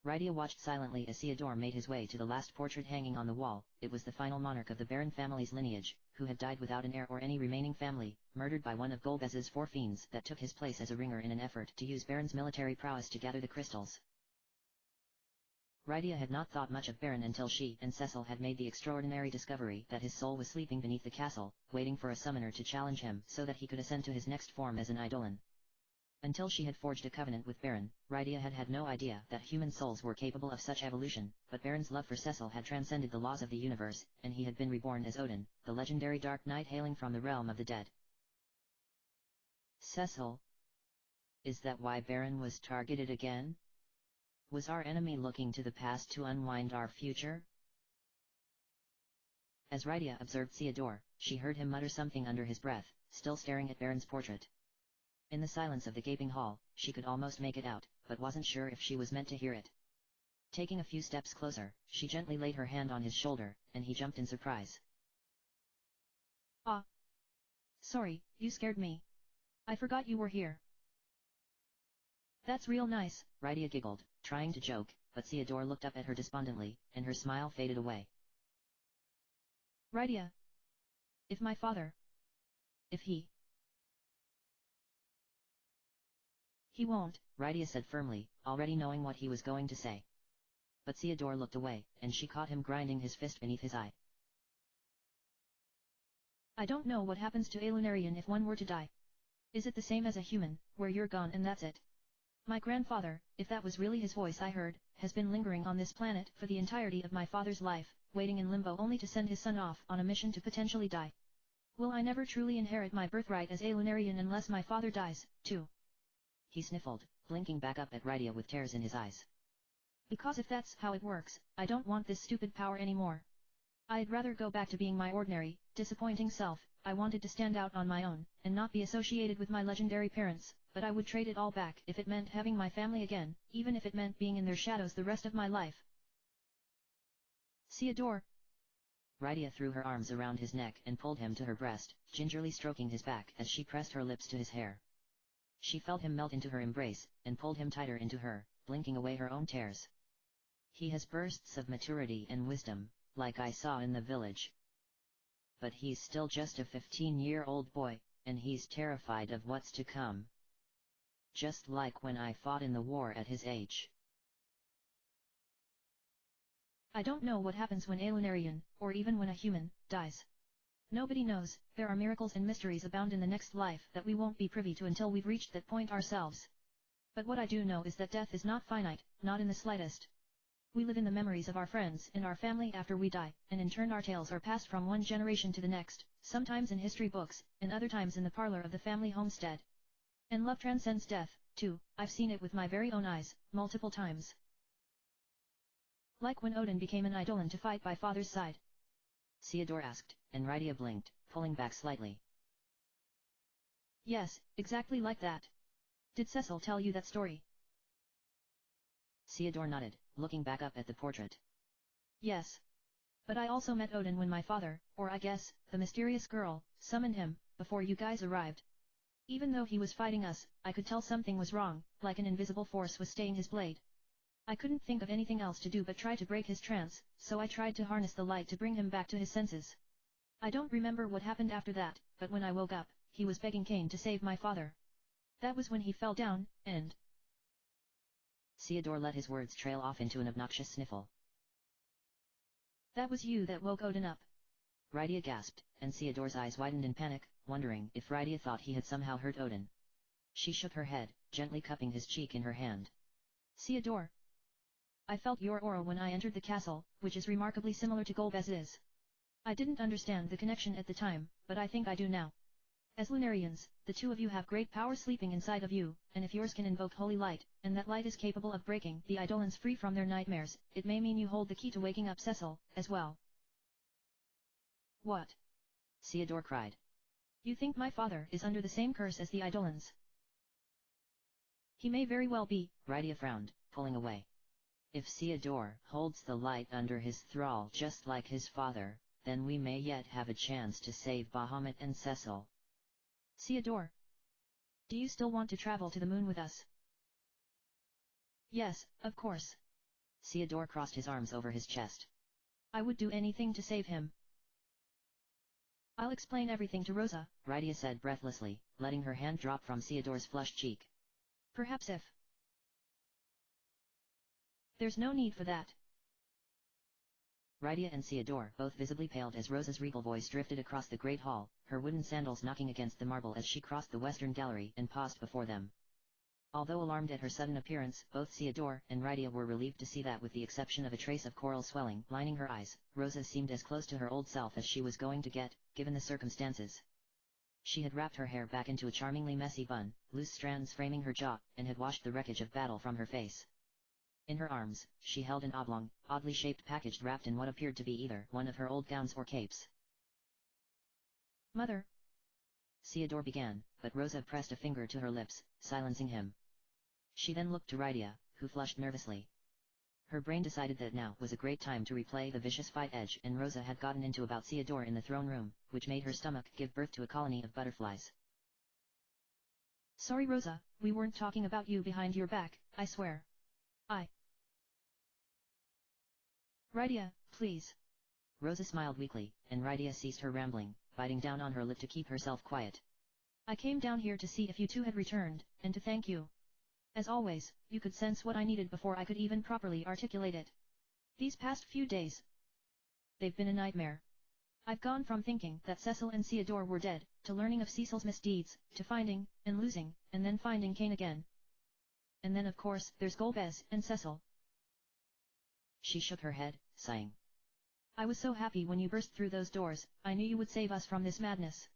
[SPEAKER 1] Rydia watched silently as Theodore made his way to the last portrait hanging on the wall. It was the final monarch of the Baron family's lineage, who had died without an heir or any remaining family, murdered by one of Golbez's 4 fiends that took his place as a ringer in an effort to use Baron's military prowess to gather the crystals. Rydia had not thought much of Baron until she and Cecil had made the extraordinary discovery that his soul was sleeping beneath the castle, waiting for a summoner to challenge him so that he could ascend to his next form as an Eidolon. Until she had forged a covenant with Baron, Rydia had had no idea that human souls were capable of such evolution, but Baron's love for Cecil had transcended the laws of the universe, and he had been reborn as Odin, the legendary Dark Knight hailing from the realm of the dead. Cecil? Is that why Baron was targeted again? Was our enemy looking to the past to unwind our future? As Rydia observed Theodore, she heard him mutter something under his breath, still staring at Baron's portrait. In the silence of the gaping hall, she could almost make it out, but wasn't sure if she was meant to hear it. Taking a few steps closer, she gently laid her hand on his shoulder, and he jumped in surprise.
[SPEAKER 2] Ah. Sorry, you scared me. I forgot you were here. That's real nice,
[SPEAKER 1] Rydia giggled, trying to joke, but Theodore looked up at her despondently, and her smile faded away.
[SPEAKER 2] Rydia. If my father. If he. He won't,
[SPEAKER 1] Rydia said firmly, already knowing what he was going to say. But Theodore looked away, and she caught him grinding his fist beneath his eye.
[SPEAKER 2] I don't know what happens to a Lunarian if one were to die. Is it the same as a human, where you're gone and that's it? My grandfather, if that was really his voice I heard, has been lingering on this planet for the entirety of my father's life, waiting in limbo only to send his son off on a mission to potentially die. Will I never truly inherit my birthright as a Lunarian unless my father dies, too?
[SPEAKER 1] He sniffled, blinking back up at Rydia with tears in his eyes.
[SPEAKER 2] Because if that's how it works, I don't want this stupid power anymore. I'd rather go back to being my ordinary, disappointing self. I wanted to stand out on my own, and not be associated with my legendary parents, but I would trade it all back if it meant having my family again, even if it meant being in their shadows the rest of my life. Theodore.
[SPEAKER 1] Rydia threw her arms around his neck and pulled him to her breast, gingerly stroking his back as she pressed her lips to his hair. She felt him melt into her embrace, and pulled him tighter into her, blinking away her own tears. He has bursts of maturity and wisdom, like I saw in the village. But he's still just a 15-year-old boy, and he's terrified of what's to come. Just like when I fought in the war at his age.
[SPEAKER 2] I don't know what happens when a Lunarian, or even when a human, dies. Nobody knows. There are miracles and mysteries abound in the next life that we won't be privy to until we've reached that point ourselves. But what I do know is that death is not finite, not in the slightest. We live in the memories of our friends and our family after we die, and in turn our tales are passed from one generation to the next, sometimes in history books, and other times in the parlor of the family homestead. And love transcends death, too. I've seen it with my very own eyes, multiple times. Like when Odin became an eidolon to fight by father's side.
[SPEAKER 1] Theodore asked, and Rydia blinked, pulling back slightly.
[SPEAKER 2] Yes, exactly like that. Did Cecil tell you that story?
[SPEAKER 1] Theodore nodded, looking back up at the portrait.
[SPEAKER 2] Yes. But I also met Odin when my father, or I guess, the mysterious girl, summoned him, before you guys arrived. Even though he was fighting us, I could tell something was wrong, like an invisible force was staying his blade. I couldn't think of anything else to do but try to break his trance, so I tried to harness the light to bring him back to his senses. I don't remember what happened after that, but when I woke up, he was begging Cain to save my father. That was when he fell down, and...
[SPEAKER 1] Theodore let his words trail off into an obnoxious sniffle.
[SPEAKER 2] That was you that woke Odin up.
[SPEAKER 1] Rydia gasped, and Theodore's eyes widened in panic, wondering if Rydia thought he had somehow hurt Odin. She shook her head, gently cupping his cheek in her hand.
[SPEAKER 2] Theodore. I felt your aura when I entered the castle, which is remarkably similar to Golbez's. I didn't understand the connection at the time, but I think I do now. As Lunarians, the two of you have great power sleeping inside of you, and if yours can invoke holy light, and that light is capable of breaking the eidolons free from their nightmares, it may mean you hold the key to waking up Cecil, as well. What?
[SPEAKER 1] Theodore cried.
[SPEAKER 2] You think my father is under the same curse as the eidolons? He may very well be.
[SPEAKER 1] Rydia frowned, pulling away. If Theodore holds the light under his thrall just like his father, then we may yet have a chance to save Bahamut and Cecil.
[SPEAKER 2] Theodore. Do you still want to travel to the moon with us? Yes, of course.
[SPEAKER 1] Theodore crossed his arms over his chest.
[SPEAKER 2] I would do anything to save him. I'll explain everything to Rosa,
[SPEAKER 1] Rydia said breathlessly, letting her hand drop from Theodore's flushed cheek.
[SPEAKER 2] Perhaps if... There's no need for that.
[SPEAKER 1] Rydia and Theodore both visibly paled as Rosa's regal voice drifted across the great hall, her wooden sandals knocking against the marble as she crossed the western gallery and paused before them. Although alarmed at her sudden appearance, both Theodore and Rydia were relieved to see that with the exception of a trace of coral swelling lining her eyes, Rosa seemed as close to her old self as she was going to get, given the circumstances. She had wrapped her hair back into a charmingly messy bun, loose strands framing her jaw, and had washed the wreckage of battle from her face. In her arms, she held an oblong, oddly shaped package wrapped in what appeared to be either one of her old gowns or capes.
[SPEAKER 2] Mother.
[SPEAKER 1] Theodore began, but Rosa pressed a finger to her lips, silencing him. She then looked to Rydia, who flushed nervously. Her brain decided that now was a great time to replay the vicious fight Edge and Rosa had gotten into about Theodore in the throne room, which made her stomach give birth to a colony of butterflies.
[SPEAKER 2] Sorry Rosa, we weren't talking about you behind your back, I swear. Rydia, please.
[SPEAKER 1] Rosa smiled weakly, and Rydia ceased her rambling, biting down on her lip to keep herself quiet.
[SPEAKER 2] I came down here to see if you two had returned, and to thank you. As always, you could sense what I needed before I could even properly articulate it. These past few days, they've been a nightmare. I've gone from thinking that Cecil and Theodore were dead, to learning of Cecil's misdeeds, to finding, and losing, and then finding Cain again. And then of course there's Golbez and Cecil.
[SPEAKER 1] She shook her head, sighing.
[SPEAKER 2] I was so happy when you burst through those doors, I knew you would save us from this madness.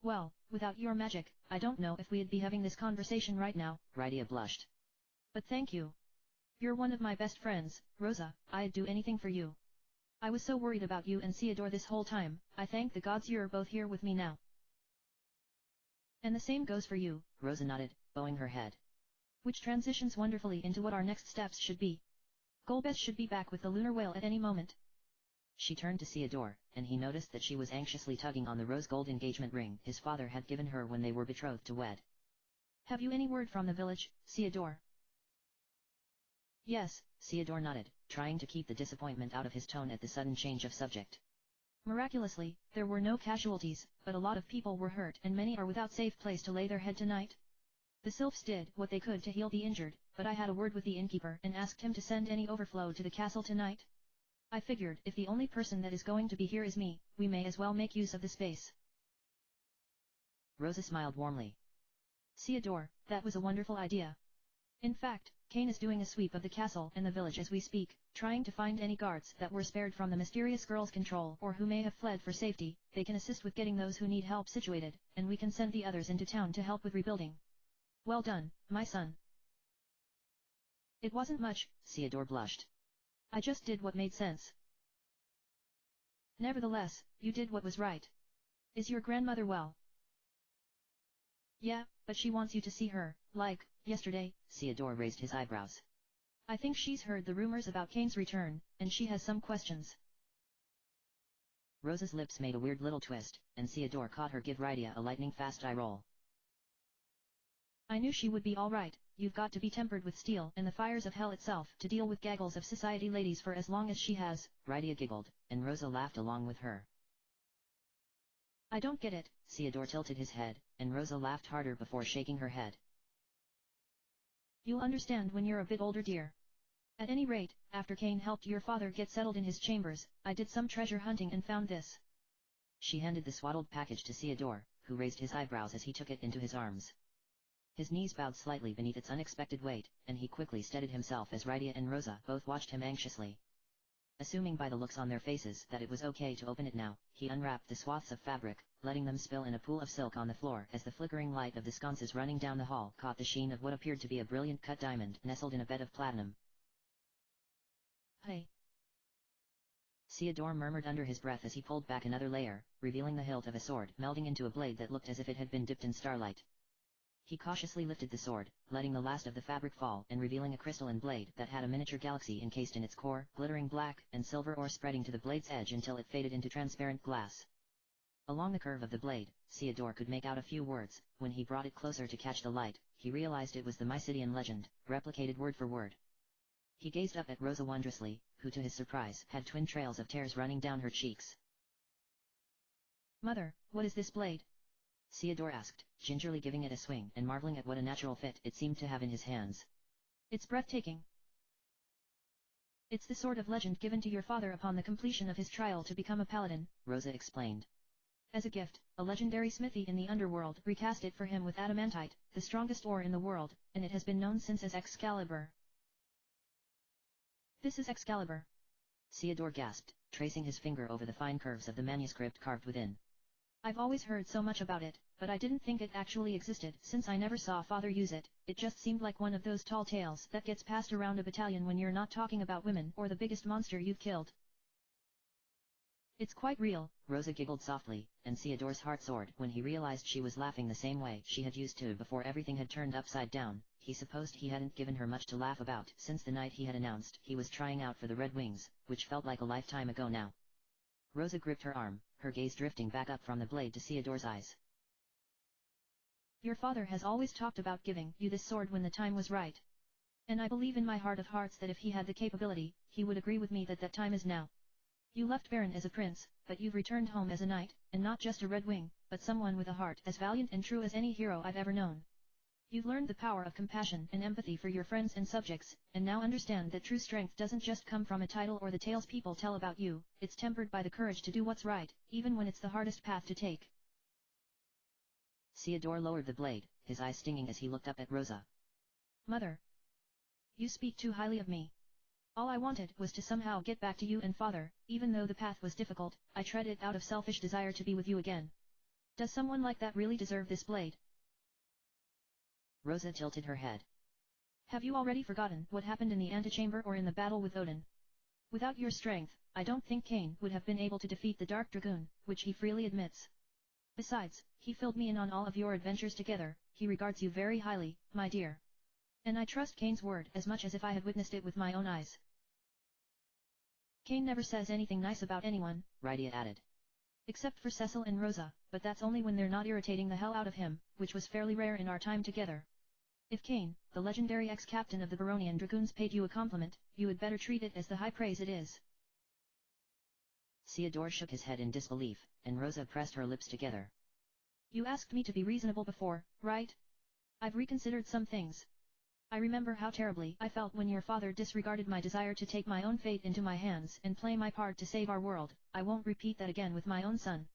[SPEAKER 2] Well, without your magic, I don't know if we'd be having this conversation right now.
[SPEAKER 1] Rydia blushed.
[SPEAKER 2] But thank you. You're one of my best friends, Rosa, I'd do anything for you. I was so worried about you and Theodore this whole time, I thank the gods you're both here with me now. And the same goes for you.
[SPEAKER 1] Rosa nodded, bowing her head.
[SPEAKER 2] Which transitions wonderfully into what our next steps should be. Golbez should be back with the lunar whale at any moment.
[SPEAKER 1] She turned to Theodore, and he noticed that she was anxiously tugging on the rose-gold engagement ring his father had given her when they were betrothed to wed.
[SPEAKER 2] Have you any word from the village, Theodore?
[SPEAKER 1] Yes, Theodore nodded, trying to keep the disappointment out of his tone at the sudden change of subject.
[SPEAKER 2] Miraculously, there were no casualties, but a lot of people were hurt and many are without safe place to lay their head tonight. The sylphs did what they could to heal the injured, but I had a word with the innkeeper and asked him to send any overflow to the castle tonight. I figured if the only person that is going to be here is me, we may as well make use of the space.
[SPEAKER 1] Rosa smiled warmly.
[SPEAKER 2] Theodore, that was a wonderful idea. In fact, Kane is doing a sweep of the castle and the village as we speak, trying to find any guards that were spared from the mysterious girl's control or who may have fled for safety. They can assist with getting those who need help situated, and we can send the others into town to help with rebuilding. Well done, my son. It wasn't much,
[SPEAKER 1] Theodore blushed.
[SPEAKER 2] I just did what made sense. Nevertheless, you did what was right. Is your grandmother well? Yeah, but she wants you to see her, like, yesterday.
[SPEAKER 1] Theodore raised his eyebrows.
[SPEAKER 2] I think she's heard the rumors about Kane's return, and she has some questions.
[SPEAKER 1] Rosa's lips made a weird little twist, and Theodore caught her give Rydia a lightning-fast eye roll.
[SPEAKER 2] I knew she would be all right. You've got to be tempered with steel and the fires of hell itself to deal with gaggles of society ladies for as long as she has.
[SPEAKER 1] Rydia giggled, and Rosa laughed along with her.
[SPEAKER 2] I don't get it.
[SPEAKER 1] Theodore tilted his head, and Rosa laughed harder before shaking her head.
[SPEAKER 2] You'll understand when you're a bit older, dear. At any rate, after Kane helped your father get settled in his chambers, I did some treasure hunting and found this.
[SPEAKER 1] She handed the swaddled package to Theodore, who raised his eyebrows as he took it into his arms. His knees bowed slightly beneath its unexpected weight, and he quickly steadied himself as Rydia and Rosa both watched him anxiously. Assuming by the looks on their faces that it was okay to open it now, he unwrapped the swaths of fabric, letting them spill in a pool of silk on the floor as the flickering light of the sconces running down the hall caught the sheen of what appeared to be a brilliant cut diamond nestled in a bed of platinum.
[SPEAKER 2] Hey!
[SPEAKER 1] Theodore murmured under his breath as he pulled back another layer, revealing the hilt of a sword melding into a blade that looked as if it had been dipped in starlight. He cautiously lifted the sword, letting the last of the fabric fall and revealing a crystalline blade that had a miniature galaxy encased in its core, glittering black and silver ore spreading to the blade's edge until it faded into transparent glass. Along the curve of the blade, Theodore could make out a few words. When he brought it closer to catch the light, he realized it was the Mysidian legend, replicated word for word. He gazed up at Rosa wondrously, who to his surprise had twin trails of tears running down her cheeks.
[SPEAKER 2] Mother, what is this blade?
[SPEAKER 1] Theodore asked, gingerly giving it a swing and marveling at what a natural fit it seemed to have in his hands.
[SPEAKER 2] It's breathtaking. It's the sword of legend given to your father upon the completion of his trial to become a paladin,
[SPEAKER 1] Rosa explained.
[SPEAKER 2] As a gift, a legendary smithy in the underworld recast it for him with adamantite, the strongest ore in the world, and it has been known since as Excalibur. This is Excalibur.
[SPEAKER 1] Theodore gasped, tracing his finger over the fine curves of the manuscript carved within.
[SPEAKER 2] I've always heard so much about it, but I didn't think it actually existed since I never saw Father use it. It just seemed like one of those tall tales that gets passed around a battalion when you're not talking about women or the biggest monster you've killed. It's quite real.
[SPEAKER 1] Rosa giggled softly, and Theodore's heart soared when he realized she was laughing the same way she had used to before everything had turned upside down. He supposed he hadn't given her much to laugh about since the night he had announced he was trying out for the Red Wings, which felt like a lifetime ago now. Rosa gripped her arm, her gaze drifting back up from the blade to Theodore's eyes.
[SPEAKER 2] Your father has always talked about giving you this sword when the time was right. And I believe in my heart of hearts that if he had the capability, he would agree with me that that time is now. You left Baron as a prince, but you've returned home as a knight, and not just a Red Wing, but someone with a heart as valiant and true as any hero I've ever known. You've learned the power of compassion and empathy for your friends and subjects, and now understand that true strength doesn't just come from a title or the tales people tell about you, it's tempered by the courage to do what's right, even when it's the hardest path to take.
[SPEAKER 1] Theodore lowered the blade, his eyes stinging as he looked up at Rosa.
[SPEAKER 2] Mother. You speak too highly of me. All I wanted was to somehow get back to you and Father, even though the path was difficult, I tread it out of selfish desire to be with you again. Does someone like that really deserve this blade?
[SPEAKER 1] Rosa tilted her head.
[SPEAKER 2] Have you already forgotten what happened in the antechamber or in the battle with Odin? Without your strength, I don't think Kane would have been able to defeat the Dark Dragoon, which he freely admits. Besides, he filled me in on all of your adventures together, he regards you very highly, my dear. And I trust Kane's word as much as if I had witnessed it with my own eyes. Kane never says anything nice about anyone,
[SPEAKER 1] Rydia added.
[SPEAKER 2] Except for Cecil and Rosa, but that's only when they're not irritating the hell out of him, which was fairly rare in our time together. If Kane, the legendary ex-captain of the Baronian Dragoons paid you a compliment, you had better treat it as the high praise it is.
[SPEAKER 1] Theodore shook his head in disbelief, and Rosa pressed her lips together.
[SPEAKER 2] You asked me to be reasonable before, right? I've reconsidered some things. I remember how terribly I felt when your father disregarded my desire to take my own fate into my hands and play my part to save our world. I won't repeat that again with my own son.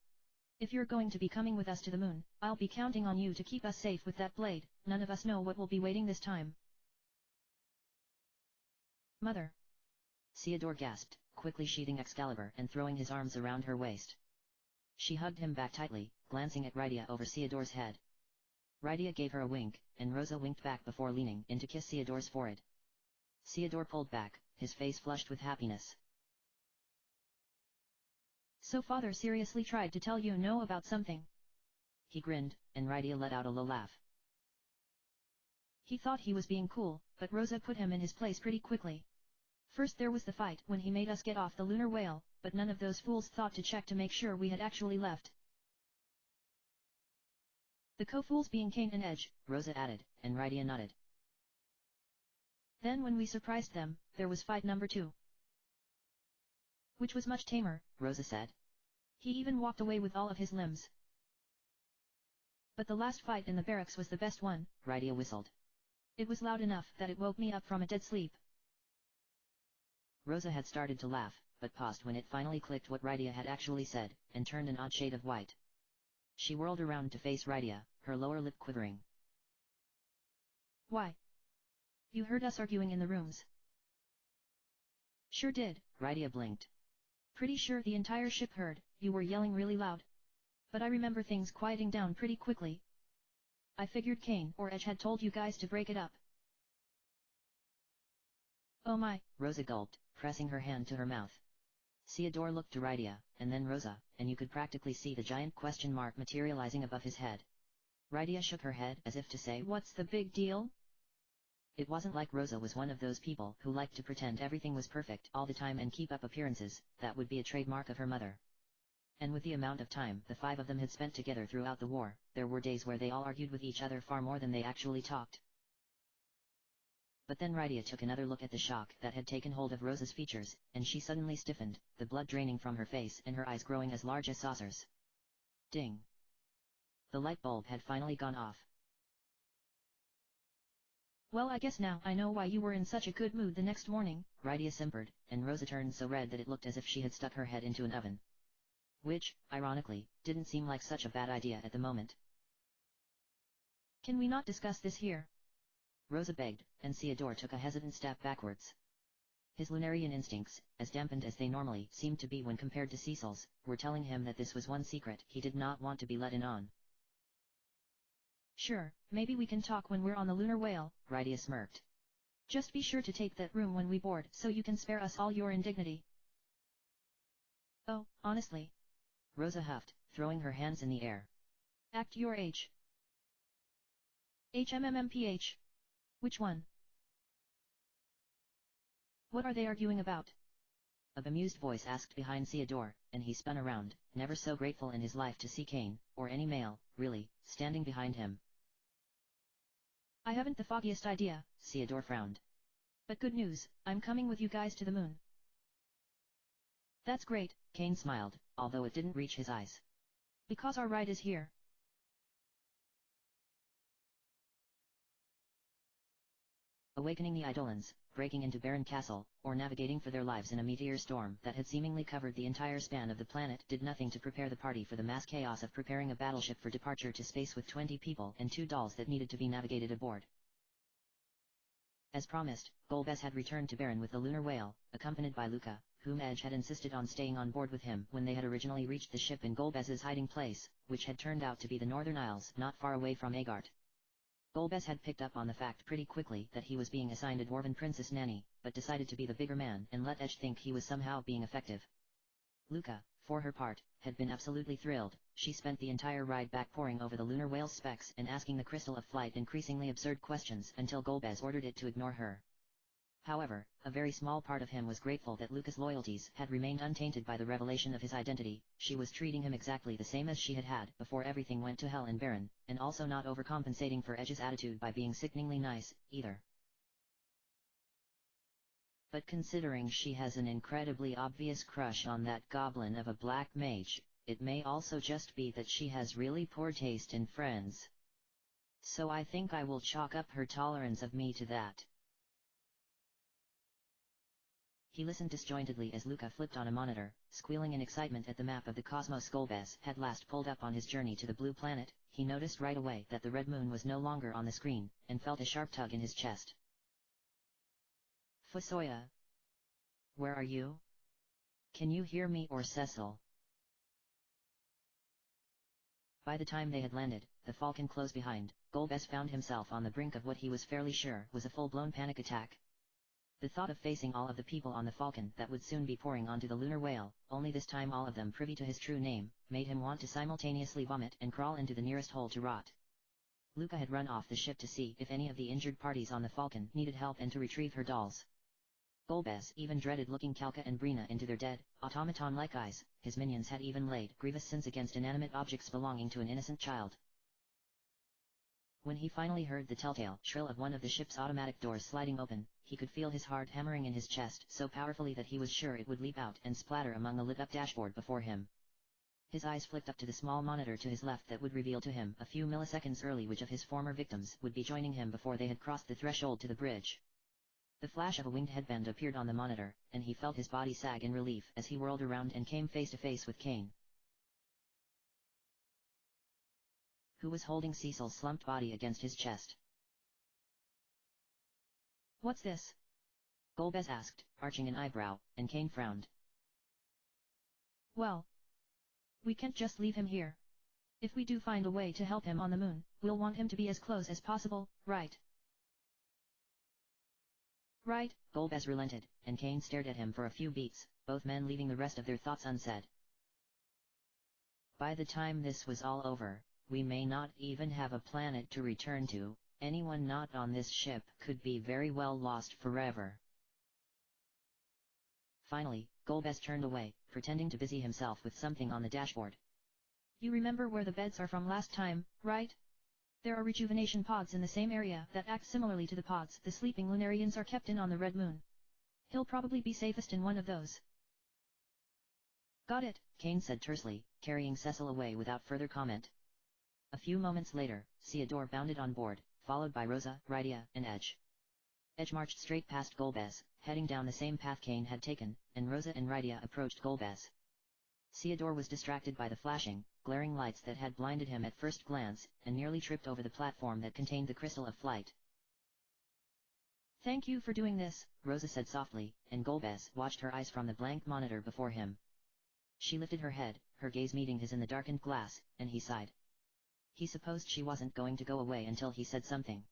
[SPEAKER 2] If you're going to be coming with us to the moon, I'll be counting on you to keep us safe with that blade. None of us know what will be waiting this time. Mother.
[SPEAKER 1] Theodore gasped, quickly sheathing Excalibur and throwing his arms around her waist. She hugged him back tightly, glancing at Rydia over Theodore's head. Rydia gave her a wink, and Rosa winked back before leaning in to kiss Theodore's forehead. Theodore pulled back, his face flushed with happiness.
[SPEAKER 2] So father seriously tried to tell you no about something?
[SPEAKER 1] He grinned, and Rydia let out a low laugh.
[SPEAKER 2] He thought he was being cool, but Rosa put him in his place pretty quickly. First there was the fight when he made us get off the lunar whale, but none of those fools thought to check to make sure we had actually left. The co-fools being Kane and Edge,
[SPEAKER 1] Rosa added, and Rydia nodded.
[SPEAKER 2] Then when we surprised them, there was fight number 2. Which was much tamer,
[SPEAKER 1] Rosa said.
[SPEAKER 2] He even walked away with all of his limbs. But the last fight in the barracks was the best one,
[SPEAKER 1] Rydia whistled.
[SPEAKER 2] It was loud enough that it woke me up from a dead sleep.
[SPEAKER 1] Rosa had started to laugh, but paused when it finally clicked what Rydia had actually said, and turned an odd shade of white. She whirled around to face Rydia, her lower lip quivering.
[SPEAKER 2] Why? You heard us arguing in the rooms. Sure did,
[SPEAKER 1] Rydia blinked.
[SPEAKER 2] Pretty sure the entire ship heard, you were yelling really loud. But I remember things quieting down pretty quickly. I figured Kane or Edge had told you guys to break it up. Oh my,
[SPEAKER 1] Rosa gulped, pressing her hand to her mouth. Theodore looked to Rydia, and then Rosa, and you could practically see the giant question mark materializing above his head. Rydia shook her head as if to say, "What's the big deal?" It wasn't like Rosa was one of those people who liked to pretend everything was perfect all the time and keep up appearances. That would be a trademark of her mother. And with the amount of time the 5 of them had spent together throughout the war, there were days where they all argued with each other far more than they actually talked. But then Rydia took another look at the shock that had taken hold of Rosa's features, and she suddenly stiffened, the blood draining from her face and her eyes growing as large as saucers. Ding! The light bulb had finally gone off.
[SPEAKER 2] Well, I guess now I know why you were in such a good mood the next morning,
[SPEAKER 1] Rydia simpered, and Rosa turned so red that it looked as if she had stuck her head into an oven. Which, ironically, didn't seem like such a bad idea at the moment.
[SPEAKER 2] Can we not discuss this here?
[SPEAKER 1] Rosa begged, and Theodore took a hesitant step backwards. His Lunarian instincts, as dampened as they normally seemed to be when compared to Cecil's, were telling him that this was one secret he did not want to be let in on.
[SPEAKER 2] Sure, maybe we can talk when we're on the lunar whale,
[SPEAKER 1] Rydia smirked.
[SPEAKER 2] Just be sure to take that room when we board so you can spare us all your indignity. Oh, honestly.
[SPEAKER 1] Rosa huffed, throwing her hands in the air.
[SPEAKER 2] Act your age. HMMMPH. Which one? What are they arguing about?
[SPEAKER 1] A bemused voice asked behind Theodore, and he spun around, never so grateful in his life to see Kane, or any male, really, standing behind him.
[SPEAKER 2] I haven't the foggiest idea,
[SPEAKER 1] Theodore frowned.
[SPEAKER 2] But good news, I'm coming with you guys to the moon. That's great,
[SPEAKER 1] Kane smiled, although it didn't reach his eyes.
[SPEAKER 2] Because our ride is here.
[SPEAKER 1] Awakening the Eidolons, breaking into Barren Castle, or navigating for their lives in a meteor storm that had seemingly covered the entire span of the planet did nothing to prepare the party for the mass chaos of preparing a battleship for departure to space with 20 people and 2 dolls that needed to be navigated aboard. As promised, Golbez had returned to Barren with the lunar whale, accompanied by Luca, whom Edge had insisted on staying on board with him when they had originally reached the ship in Golbez's hiding place, which had turned out to be the Northern Isles not far away from Agart. Golbez had picked up on the fact pretty quickly that he was being assigned a dwarven princess nanny, but decided to be the bigger man and let Edge think he was somehow being effective. Luca, for her part, had been absolutely thrilled. She spent the entire ride back poring over the lunar whale's specs and asking the Crystal of Flight increasingly absurd questions until Golbez ordered it to ignore her. However, a very small part of him was grateful that Luca's loyalties had remained untainted by the revelation of his identity. She was treating him exactly the same as she had before everything went to hell in Barren, and also not overcompensating for Edge's attitude by being sickeningly nice, either. But considering she has an incredibly obvious crush on that goblin of a black mage, it may also just be that she has really poor taste in friends. So I think I will chalk up her tolerance of me to that. He listened disjointedly as Luca flipped on a monitor, squealing in excitement at the map of the cosmos Golbez had last pulled up on his journey to the blue planet. He noticed right away that the red moon was no longer on the screen, and felt a sharp tug in his chest. Fusoya? Where are you? Can you hear me or Cecil? By the time they had landed, the Falcon closed behind. Golbez found himself on the brink of what he was fairly sure was a full-blown panic attack. The thought of facing all of the people on the Falcon that would soon be pouring onto the lunar whale, only this time all of them privy to his true name, made him want to simultaneously vomit and crawl into the nearest hole to rot. Luca had run off the ship to see if any of the injured parties on the Falcon needed help and to retrieve her dolls. Golbez even dreaded looking Calca and Brina into their dead, automaton-like eyes. His minions had even laid grievous sins against inanimate objects belonging to an innocent child. When he finally heard the telltale shrill of one of the ship's automatic doors sliding open, he could feel his heart hammering in his chest so powerfully that he was sure it would leap out and splatter among the lit-up dashboard before him. His eyes flicked up to the small monitor to his left that would reveal to him a few milliseconds early which of his former victims would be joining him before they had crossed the threshold to the bridge. The flash of a winged headband appeared on the monitor, and he felt his body sag in relief as he whirled around and came face to face with Kane, who was holding Cecil's slumped body against his chest.
[SPEAKER 2] What's this?
[SPEAKER 1] Golbez asked, arching an eyebrow, and Kane frowned.
[SPEAKER 2] Well, we can't just leave him here. If we do find a way to help him on the moon, we'll want him to be as close as possible, right? Right?
[SPEAKER 1] Golbez relented, and Kane stared at him for a few beats, both men leaving the rest of their thoughts unsaid. By the time this was all over, we may not even have a planet to return to. Anyone not on this ship could be very well lost forever. Finally, Golbez turned away, pretending to busy himself with something on the dashboard.
[SPEAKER 2] You remember where the beds are from last time, right? There are rejuvenation pods in the same area that act similarly to the pods the sleeping Lunarians are kept in on the Red Moon. He'll probably be safest in one of those.
[SPEAKER 1] Got it, Kane said tersely, carrying Cecil away without further comment. A few moments later, Theodore bounded on board, followed by Rosa, Rydia, and Edge. Edge marched straight past Golbez, heading down the same path Kane had taken, and Rosa and Rydia approached Golbez. Theodore was distracted by the flashing, glaring lights that had blinded him at first glance, and nearly tripped over the platform that contained the crystal of flight.
[SPEAKER 2] Thank you for doing this,
[SPEAKER 1] Rosa said softly, and Golbez watched her eyes from the blank monitor before him. She lifted her head, her gaze meeting his in the darkened glass, and he sighed. He supposed she wasn't going to go away until he said something.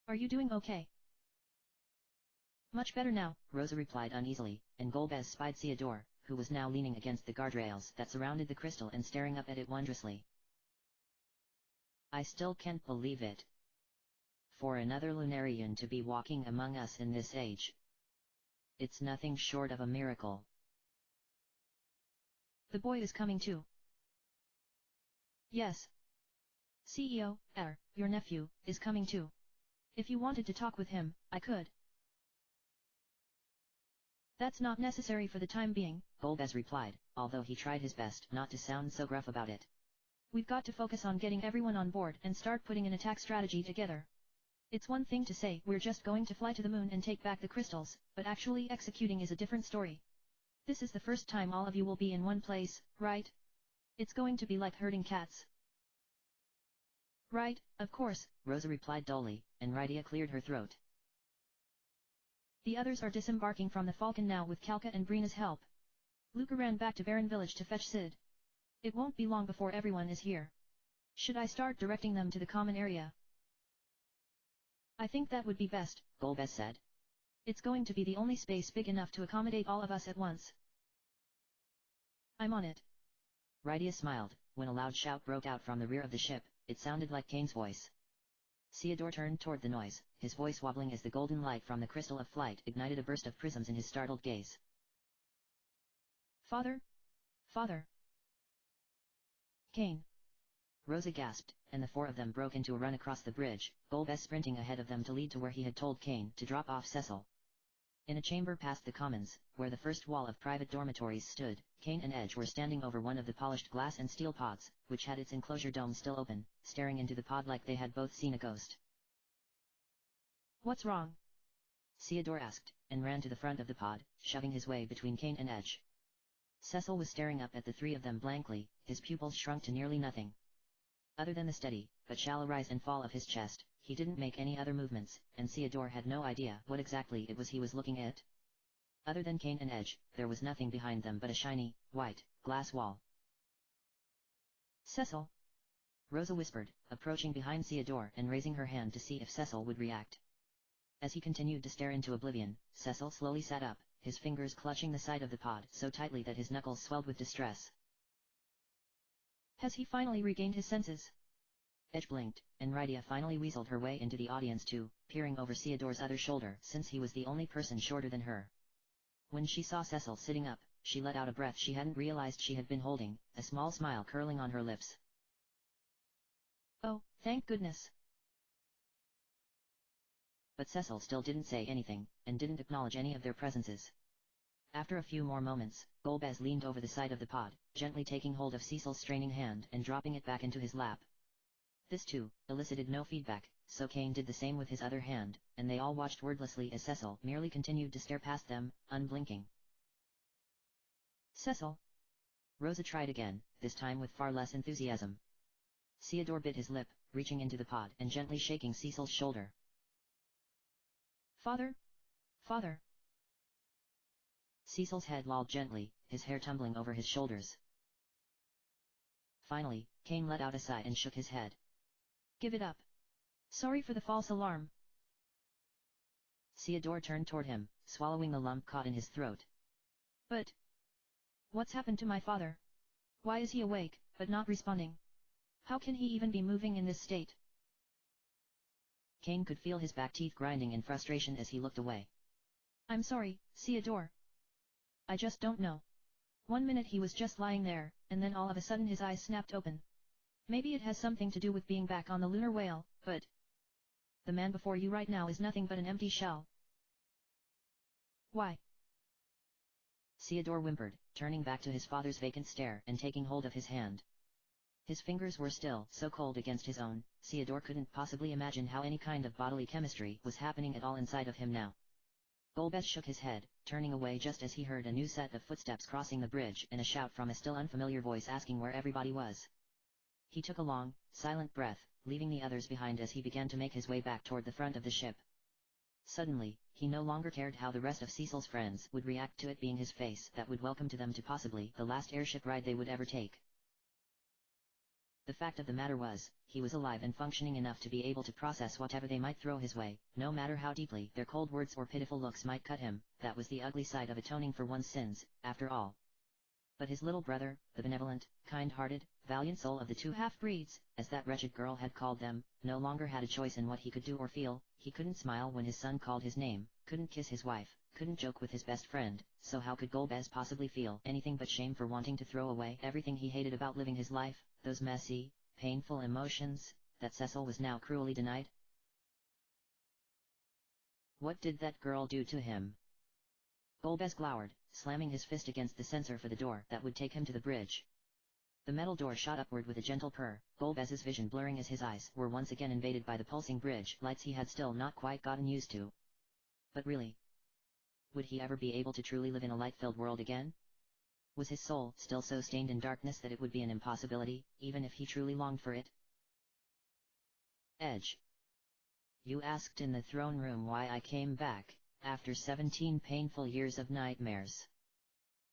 [SPEAKER 2] Are you doing okay? Much better now,
[SPEAKER 1] Rosa replied uneasily, and Golbez spied Theodore, who was now leaning against the guardrails that surrounded the crystal and staring up at it wondrously. I still can't believe it. For another Lunarian to be walking among us in this age. It's nothing short of a miracle.
[SPEAKER 2] The boy is coming too. Yes. CEO, your nephew, is coming too. If you wanted to talk with him, I could. That's not necessary for the time being,
[SPEAKER 1] Golbez replied, although he tried his best not to sound so gruff about it.
[SPEAKER 2] We've got to focus on getting everyone on board and start putting an attack strategy together. It's one thing to say we're just going to fly to the moon and take back the crystals, but actually executing is a different story. This is the first time all of you will be in one place, right? It's going to be like herding cats. Right, of course,
[SPEAKER 1] Rosa replied dully, and Rydia cleared her throat.
[SPEAKER 2] The others are disembarking from the Falcon now with Calca and Brina's help. Luca ran back to Baron Village to fetch Sid. It won't be long before everyone is here. Should I start directing them to the common area? I think that would be best,
[SPEAKER 1] Golbez said.
[SPEAKER 2] It's going to be the only space big enough to accommodate all of us at once. I'm on it.
[SPEAKER 1] Rydia smiled, when a loud shout broke out from the rear of the ship. It sounded like Kane's voice. Theodore turned toward the noise, his voice wobbling as the golden light from the crystal of flight ignited a burst of prisms in his startled gaze.
[SPEAKER 2] Father? Father? Kane.
[SPEAKER 1] Rosa gasped, and the four of them broke into a run across the bridge, Golbez sprinting ahead of them to lead to where he had told Kane to drop off Cecil. In a chamber past the commons, where the first wall of private dormitories stood, Kane and Edge were standing over one of the polished glass and steel pods, which had its enclosure dome still open, staring into the pod like they had both seen a ghost.
[SPEAKER 2] What's wrong?
[SPEAKER 1] Theodore asked, and ran to the front of the pod, shoving his way between Kane and Edge. Cecil was staring up at the three of them blankly, his pupils shrunk to nearly nothing. Other than the steady, but shallow rise and fall of his chest, he didn't make any other movements, and Theodore had no idea what exactly it was he was looking at. Other than Kane and Edge, there was nothing behind them but a shiny, white, glass wall.
[SPEAKER 2] Cecil,
[SPEAKER 1] Rosa whispered, approaching behind Theodore and raising her hand to see if Cecil would react. As he continued to stare into oblivion, Cecil slowly sat up, his fingers clutching the side of the pod so tightly that his knuckles swelled with distress.
[SPEAKER 2] Has he finally regained his senses?
[SPEAKER 1] Edge blinked, and Rydia finally weaseled her way into the audience too, peering over Theodore's other shoulder since he was the only person shorter than her. When she saw Cecil sitting up, she let out a breath she hadn't realized she had been holding, a small smile curling on her lips.
[SPEAKER 2] Oh, thank goodness.
[SPEAKER 1] But Cecil still didn't say anything, and didn't acknowledge any of their presences. After a few more moments, Golbez leaned over the side of the pod, gently taking hold of Cecil's straining hand and dropping it back into his lap. This too, elicited no feedback, so Kane did the same with his other hand, and they all watched wordlessly as Cecil merely continued to stare past them, unblinking.
[SPEAKER 2] Cecil.
[SPEAKER 1] Rosa tried again, this time with far less enthusiasm. Theodore bit his lip, reaching into the pod and gently shaking Cecil's shoulder.
[SPEAKER 2] Father? Father.
[SPEAKER 1] Cecil's head lolled gently, his hair tumbling over his shoulders. Finally, Kane let out a sigh and shook his head.
[SPEAKER 2] Give it up. Sorry for the false alarm.
[SPEAKER 1] Theodore turned toward him, swallowing the lump caught in his throat.
[SPEAKER 2] But what's happened to my father? Why is he awake, but not responding? How can he even be moving in this state?
[SPEAKER 1] Kane could feel his back teeth grinding in frustration as he looked away.
[SPEAKER 2] I'm sorry, Theodore. I just don't know. 1 minute he was just lying there, and then all of a sudden his eyes snapped open. Maybe it has something to do with being back on the lunar whale, but the man before you right now is nothing but an empty shell. Why?
[SPEAKER 1] Theodore whimpered, turning back to his father's vacant stare and taking hold of his hand. His fingers were still so cold against his own, Theodore couldn't possibly imagine how any kind of bodily chemistry was happening at all inside of him now. Golbez shook his head, turning away just as he heard a new set of footsteps crossing the bridge and a shout from a still unfamiliar voice asking where everybody was. He took a long, silent breath, leaving the others behind as he began to make his way back toward the front of the ship. Suddenly, he no longer cared how the rest of Cecil's friends would react to it being his face that would welcome to them to possibly the last airship ride they would ever take. The fact of the matter was, he was alive and functioning enough to be able to process whatever they might throw his way, no matter how deeply their cold words or pitiful looks might cut him. That was the ugly side of atoning for one's sins, after all. But his little brother, the benevolent, kind-hearted, valiant soul of the two half-breeds, as that wretched girl had called them, no longer had a choice in what he could do or feel. He couldn't smile when his son called his name, couldn't kiss his wife, couldn't joke with his best friend, so how could Golbez possibly feel anything but shame for wanting to throw away everything he hated about living his life, those messy, painful emotions, that Cecil was now cruelly denied? What did that girl do to him? Golbez glowered, slamming his fist against the sensor for the door that would take him to the bridge. The metal door shot upward with a gentle purr, Golbez's vision blurring as his eyes were once again invaded by the pulsing bridge lights he had still not quite gotten used to. But really? Would he ever be able to truly live in a light-filled world again? Was his soul still so stained in darkness that it would be an impossibility, even if he truly longed for it? Edge. You asked in the throne room why I came back, after 17 painful years of nightmares.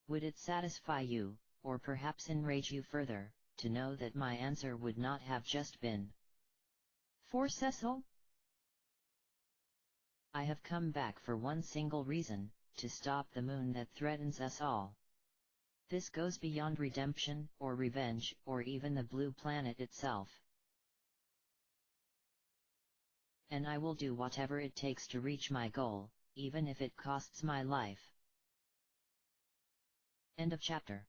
[SPEAKER 1] Would it satisfy you, or perhaps enrage you further, to know that my answer would not have just been
[SPEAKER 2] for Cecil?
[SPEAKER 1] I have come back for one single reason, to stop the moon that threatens us all. This goes beyond redemption, or revenge, or even the blue planet itself. And I will do whatever it takes to reach my goal, even if it costs my life. End of chapter.